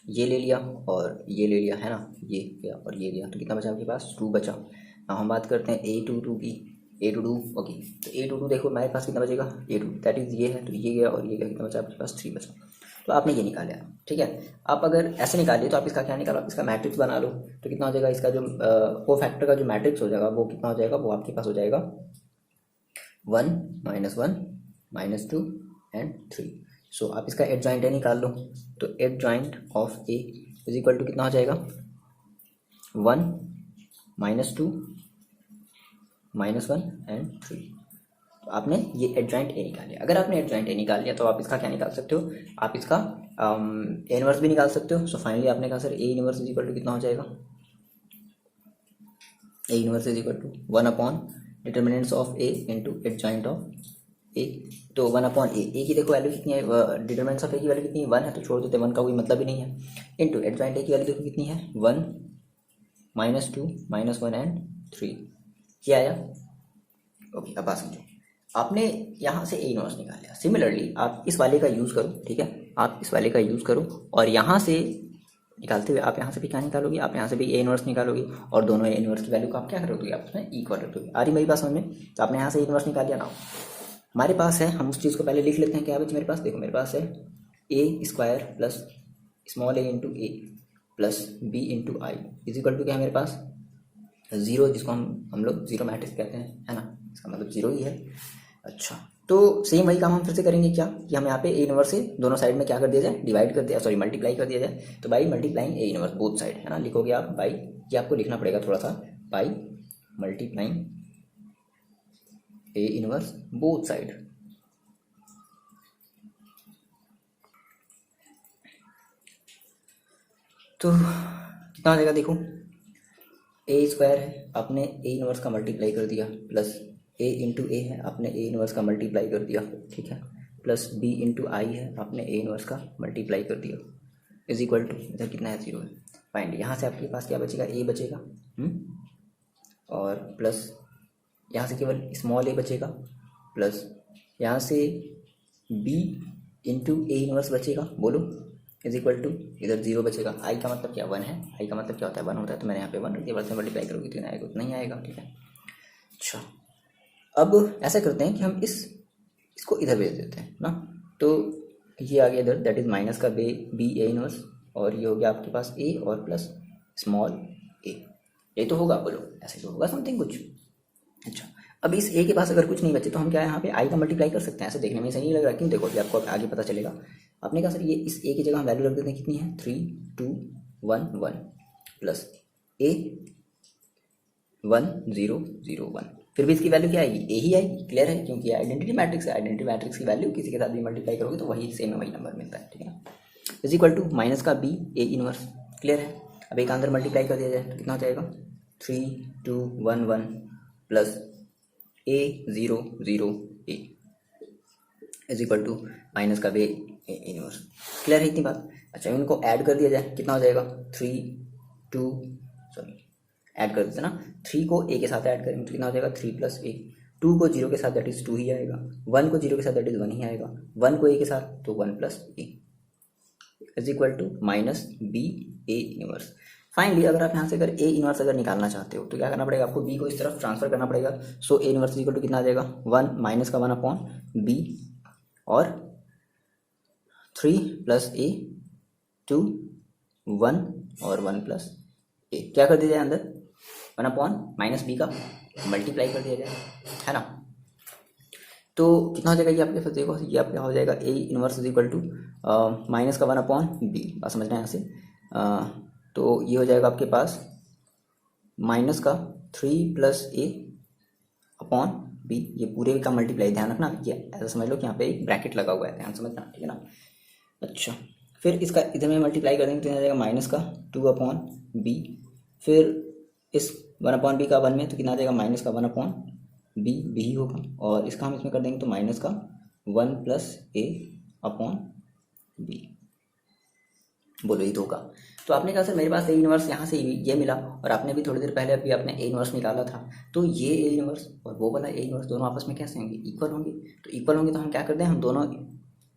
ये ले लिया और ये ले लिया, है ना, ये गया और ये गया, तो कितना बचा आपके पास 2 बचा। अब हम बात करते हैं A22 की, A22 ओके, तो A22 देखो हमारे पास कितना बचेगा A2 दैट इज ये है तो ये गया और ये गया, कितना बचा आपके पास 3 बचा। तो आपने ये निकाला, ठीक है। आप अगर ऐसे निकालिए तो आप इसका क्या निकालो, आप इसका मैट्रिक्स बना लो, तो कितना हो जाएगा इसका जो कोफैक्टर का जो मैट्रिक्स हो जाएगा वो कितना हो जाएगा, वो आपके पास हो जाएगा 1 -1 -2 एंड 3। सो आप इसका एडजॉइंट निकाल लो, तो adjoint of A is equal to कितना हो जाएगा 1 -2 -1 एंड 3। तो आपने ये एडजॉइंट ए निकाल लिया। अगर आपने एडजॉइंट ए निकाल लिया तो आप इसका क्या निकाल सकते हो, आप इसका ए इनवर्स भी निकाल सकते हो। सो फाइनली आपने कहा sir A inverse is equal to कितना हो जाएगा, A inverse is equal to 1 determinants of A into adjoint of A. तो 1 ए की देखो वैल्यू कितनी है, डिटर्मिनेंट्स ऑफ ए की वैल्यू कितनी है 1 है, तो छोड़ देते 1 का कोई मतलब ही नहीं है, इंटू एडजॉइंट ए की वैल्यू देखो कितनी है 1 -2 -1 एंड 3। क्या आया ओके। अब बात समझो, आपने यहाँ से ए इनवर्स निकाल लिया। सिमिलरली आप इस वाले का यूज़ करो, ठीक है, आप इस वाले का यूज़ करो और यहाँ से निकालते हुए आप यहाँ से भी क्या निकालोगे, आप यहाँ से भी ए इनवर्स निकालोगे और दोनों ए इनवर्स की वैल्यू को आप क्या करोगे, आप उसमें इक्वल रख दोगे। आ रही मेरी बात समझ में। तो आपने यहाँ से ए इनवर्स निकाल लिया ना, हमारे पास है, हम उस चीज़ को पहले लिख लेते हैं। क्या बच्चे मेरे पास, देखो मेरे पास है A² plus small a into A plus B into I is equal to क्या है मेरे पास 0, जिसको हम लोग जीरो मैट्रिक्स कहते हैं, है ना, इसका मतलब 0 ही है। अच्छा, तो सेम वही काम हम फिर से करेंगे क्या, कि हम यहाँ पे ए इनवर्स से दोनों साइड में क्या कर दिया जाए, डिवाइड कर दिया, सॉरी मल्टीप्लाई कर दिया जाए। तो by multiplying A inverse both side, है ना, लिखोगे आप बाई, ये आपको लिखना पड़ेगा थोड़ा सा, by multiplying A inverse both side. तो कितना हो जाएगा देखो, A² है आपने ए इनवर्स का मल्टीप्लाई कर दिया, प्लस ए इंटू ए है आपने ए इनवर्स का मल्टीप्लाई कर दिया, ठीक है, प्लस बी इंटू आई है आपने ए इनवर्स का मल्टीप्लाई कर दिया, इज इक्वल टू इधर कितना है 0 है। फाइंड, यहाँ से आपके पास क्या बचेगा, ए बचेगा और प्लस यहाँ से केवल स्मॉल ए बचेगा, प्लस यहाँ से बी इंटू ए इनवर्स बचेगा, बोलो, इज इक्वल टू इधर 0 बचेगा। आई का मतलब क्या 1 है, आई का मतलब क्या होता है 1 होता है, तो मैंने यहाँ पे 1 रख दिया, 1 से मल्टीप्लाई करोगे तो आएगा, उतना ही आएगा, ठीक है। अच्छा, अब ऐसा करते हैं कि हम इसको इधर भेज देते हैं ना, तो ये आ गया इधर, दैट इज माइनस का बी ए इनवर्स और ये हो गया आपके पास ए और प्लस स्मॉल ए, ये तो होगा, बोलो ऐसे तो होगा समथिंग कुछ। अच्छा, अब इस ए के पास अगर कुछ नहीं बचे तो हम क्या है यहाँ पे आई का मल्टीप्लाई कर सकते हैं, ऐसे देखने में सही नहीं लग रहा, क्यों, देखो अभी आपको आगे पता चलेगा। आपने कहा सर ये इस ए की जगह हम वैल्यू रख देते हैं, कितनी है 3 2 1 1 प्लस ए 1 0 0 1, फिर भी इसकी वैल्यू क्या आएगी, ए ही आएगी, क्लियर है, क्योंकि आइडेंटिटी मैट्रिक्स है, आइडेंटिटी मैट्रिक्स की वैल्यू किसी के साथ भी मल्टीप्लाई करोगे तो वही सेम वही नंबर मिलता है, ठीक है ना। इज इक्वल टू माइनस का बी ए इनवर्स, क्लियर है। अब एक अंदर मल्टीप्लाई कर दिया जाए तो कितना हो जाएगा 3 2 1 1 plus A 0 0 A is equal to minus का बे ए इनवर्स, क्लियर है इतनी बात। अच्छा, इनको ऐड कर दिया जाए, कितना हो जाएगा 3 2 सॉरी ऐड कर देते ना, 3 को ए के साथ ऐड करेंगे तो कितना हो जाएगा 3 प्लस ए, 2 को 0 के साथ दैट इज 2 ही आएगा, 1 को 0 के साथ दैट इज 1 ही आएगा, 1 को ए के साथ तो 1 plus A is equal to minus B A inverse. Finally अगर आप यहाँ से अगर ए इनवर्स अगर निकालना चाहते हो तो क्या करना पड़ेगा आपको, बी को इस तरफ ट्रांसफर करना पड़ेगा। सो ए इनवर्स इक्वल टू कितना आ जाएगा 1 माइनस का 1 अपॉन बी और 3 प्लस ए 2 1 और 1 प्लस ए, क्या कर दिया जाए अंदर 1 अपॉन माइनस बी का मल्टीप्लाई कर दिया जाए, है ना। तो कितना हो जाएगा ये आपके पास, देखो ये आपका हो जाएगा A inverse is equal to minus का 1 अपॉन बी, बात समझना है यहाँ से। तो ये हो जाएगा आपके पास माइनस का 3 प्लस ए अपॉन बी, ये पूरे का मल्टीप्लाई, ध्यान रखना, ये ऐसा समझ लो कि यहाँ पे एक ब्रैकेट लगा हुआ है, ध्यान समझना, ठीक है ना। अच्छा, फिर इसका इधर में मल्टीप्लाई कर देंगे तो यहाँ आ जाएगा माइनस का 2 अपॉन बी, फिर इस 1 अपॉन बी का 1 में तो कितना आ जाएगा माइनस का 1 अपॉन बी बी ही होगा, और इसका हम इसमें कर देंगे तो माइनस का 1 प्लस ए अपॉन बी। बोलो ये तो होगा। तो आपने कहा सर मेरे पास ए इनवर्स यहाँ से ये मिला, और आपने भी थोड़ी देर पहले अभी आपने ए इनवर्स निकाला था, तो ये ए इनवर्स और वो वाला ए इनवर्स दोनों आपस में कैसे होंगे, इक्वल होंगे। तो इक्वल होंगे तो हम क्या करते हैं, हम दोनों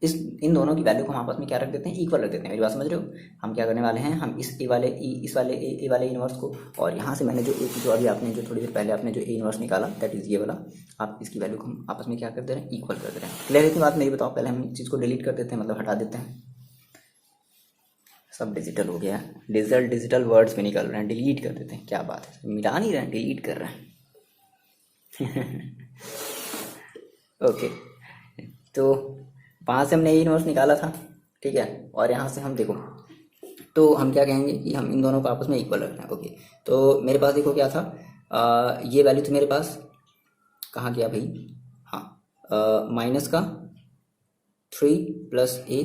इन दोनों की वैल्यू को हम आपस में क्या रख देते हैं, इक्वल रख देते हैं। मेरी बात समझ रहे हो। हम क्या करने वाले हैं, हम इस ए वाले ए वाले इनवर्स को, और यहाँ से मैंने जो अभी आपने जो थोड़ी देर पहले आपने जो ए इनवर्स निकाला दैट इज ये वाला, आप इसकी वैल्यू को हम आपस में क्या कर दे रहे हैं, इक्वल कर दे रहे हैं। क्लियर है इतनी बात मेरी बताओ। पहले हम इस चीज़ को डिलीट कर देते हैं, मतलब हटा देते हैं। सब डिजिटल हो गया, डिजिटल वर्ड्स में निकल रहे हैं, डिलीट कर देते हैं। क्या बात है, मिटा नहीं रहे हैं, डिलीट कर रहे हैं। ओके, तो वहाँ से हमने ए इनवर्स निकाला था, ठीक है, और यहाँ से हम देखो तो हम क्या कहेंगे कि हम इन दोनों को आपस में इक्वल रखना है। ओके, तो मेरे पास देखो क्या था, ये वैल्यू तो मेरे पास कहाँ गया भाई, हाँ, माइनस का 3 प्लस ए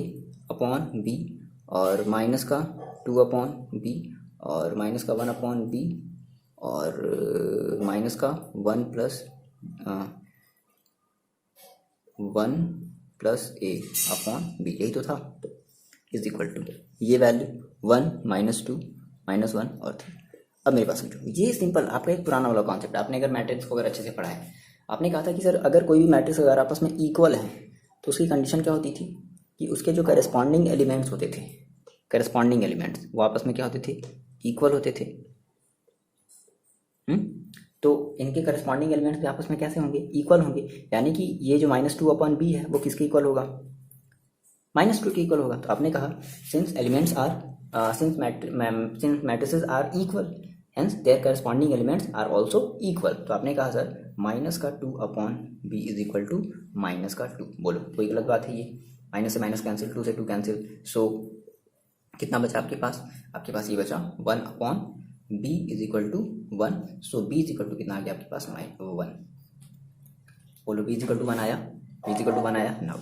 अपॉन बी, और माइनस का 2 अपॉन बी, और माइनस का 1 अपॉन बी, और माइनस का 1 प्लस ए अपॉन बी, यही तो था, इज इक्वल टू ये वैल्यू 1 -2 -1 और 3। अब मेरे पास समझो, ये सिंपल आपका एक पुराना वाला कॉन्सेप्ट, आपने अगर मैट्रिक्स को अगर अच्छे से पढ़ा है, आपने कहा था कि सर अगर कोई भी मैट्रिक्स अगर आपस में इक्वल है तो उसकी कंडीशन क्या होती थी कि उसके जो करस्पॉन्डिंग एलिमेंट्स होते थे, करस्पॉन्डिंग एलिमेंट्स वो आपस में क्या होते थे, इक्वल होते थे। तो इनके करस्पॉन्डिंग एलिमेंट्स भी आपस में कैसे होंगे, इक्वल होंगे। यानी कि ये जो -2 अपॉन बी है वो किसके इक्वल होगा, -2 के इक्वल होगा। तो आपने कहा since elements are since matrices are equal hence their corresponding elements are also equal. तो आपने कहा सर माइनस का 2 upon B is equal to minus का 2। बोलो कोई गलत बात है, ये माइनस से माइनस कैंसिल, 2 से 2 कैंसिल, सो कितना बचा आपके पास, आपके पास ये बचा 1 upon B is equal to 1। So B is equal to कितना आ गया आपके पास, 1। बोलो बी इज इक्वल टू 1 आया, बी इज इक्वल टू 1 आया। नाउ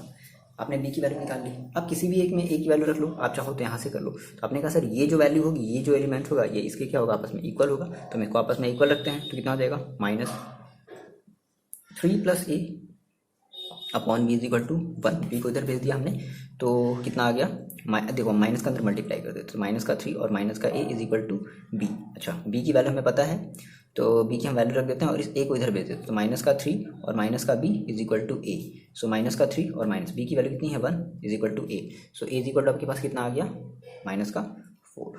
आपने बी की वैल्यू निकाल ली, अब किसी भी एक में ए की वैल्यू रख लो, आप चाहो तो यहाँ से कर लो। तो आपने कहा सर ये जो वैल्यू होगी, ये जो एलिमेंट होगा, ये इसके क्या होगा, आपस में इक्वल होगा। तो हम इसको आपस में इक्वल रखते हैं, तो कितना हो जाएगा, -3 plus A upon B is equal to 1। B को इधर भेज दिया हमने, तो कितना आ गया, देखो माइनस का अंदर मल्टीप्लाई कर देते, तो माइनस का 3 और माइनस का ए इज इक्वल टू बी। अच्छा, बी की वैल्यू हमें पता है, तो बी की हम वैल्यू रख देते हैं और इस ए को इधर भेज देते हैं। तो माइनस का 3 और माइनस का B is equal to A. So minus का 3 और माइनस बी की वैल्यू कितनी है, 1 is equal to A. So A is equal to आपके पास कितना आ गया, माइनस का 4।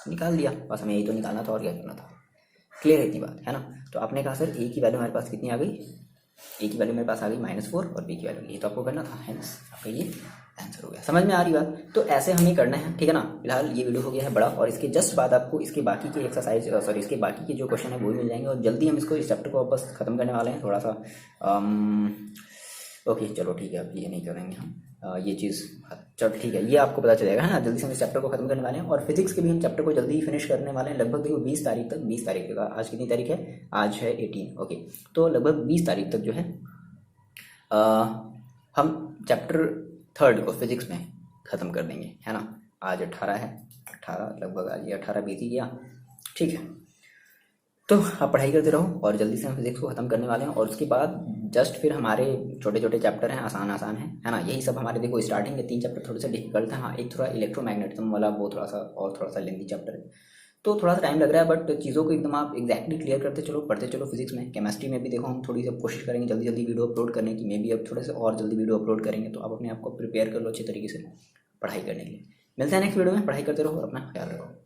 निकाल दिया, बस हमें यही तो निकालना था और क्या करना था। क्लियर है इतनी बात, है ना। तो आपने कहा सर ए की वैल्यू हमारे पास कितनी आ गई, ए की वैल्यू मेरे पास आ गई -4 और बी की वैल्यू, ये तो आपको करना था, है आपका ये आंसर हो गया। समझ में आ रही बात। तो ऐसे हमें करना है, ठीक है ना। फिलहाल ये वीडियो हो गया है बड़ा, और इसके जस्ट बाद आपको इसके बाकी के एक्सरसाइज इसके बाकी के जो क्वेश्चन है वो भी मिल जाएंगे, और जल्दी हम इसको इस चैप्टर को वापस खत्म करने वाले हैं। थोड़ा सा ओके चलो ठीक है, अब ये नहीं करेंगे हम ये चीज़, चलो ठीक है, ये आपको पता चलेगा, है ना। जल्दी से हम इस चैप्टर को खत्म करने वाले हैं, और फिजिक्स के भी हम चैप्टर को जल्दी ही फिनिश करने वाले हैं। लगभग देखो 20 तारीख तक, 20 तारीख तक, आज कितनी तारीख है, आज है 18, ओके। तो लगभग 20 तारीख तक जो है हम चैप्टर 3 को फिजिक्स में ख़त्म कर देंगे, है ना। आज 18 है, 18 लगभग आज ये 18 बीत ही गया, ठीक है। तो आप पढ़ाई करते रहो, और जल्दी से हम फिजिक्स को ख़त्म करने वाले हैं, और उसके बाद जस्ट फिर हमारे छोटे छोटे चैप्टर हैं, आसान आसान है ना। यही सब हमारे देखो स्टार्टिंग के 3 चैप्टर थोड़े से डिफिकल्ट हैं। हाँ, एक थोड़ा इलेक्ट्रोमैग्नेटिज्म वाला वो थोड़ा सा लेंदी चैप्टर है, तो थोड़ा सा टाइम लग रहा है, बट चीज़ों को एकदम आप एग्जैक्टली क्लियर करते चलो, पढ़ते चलो। फिजिक्स में, केमिस्ट्री में भी देखो हम थोड़ी सी कोशिश करेंगे जल्दी जल्दी वीडियो अपलोड करने की, मे भी अब थोड़े से और जल्दी वीडियो अपलोड करेंगे, तो आप अपने आप को प्रिपेयर कर लो अच्छे तरीके से पढ़ाई करने के लिए। मिलते हैं नेक्स्ट वीडियो में, पढ़ाई करते रहो और अपना ख्याल रखो।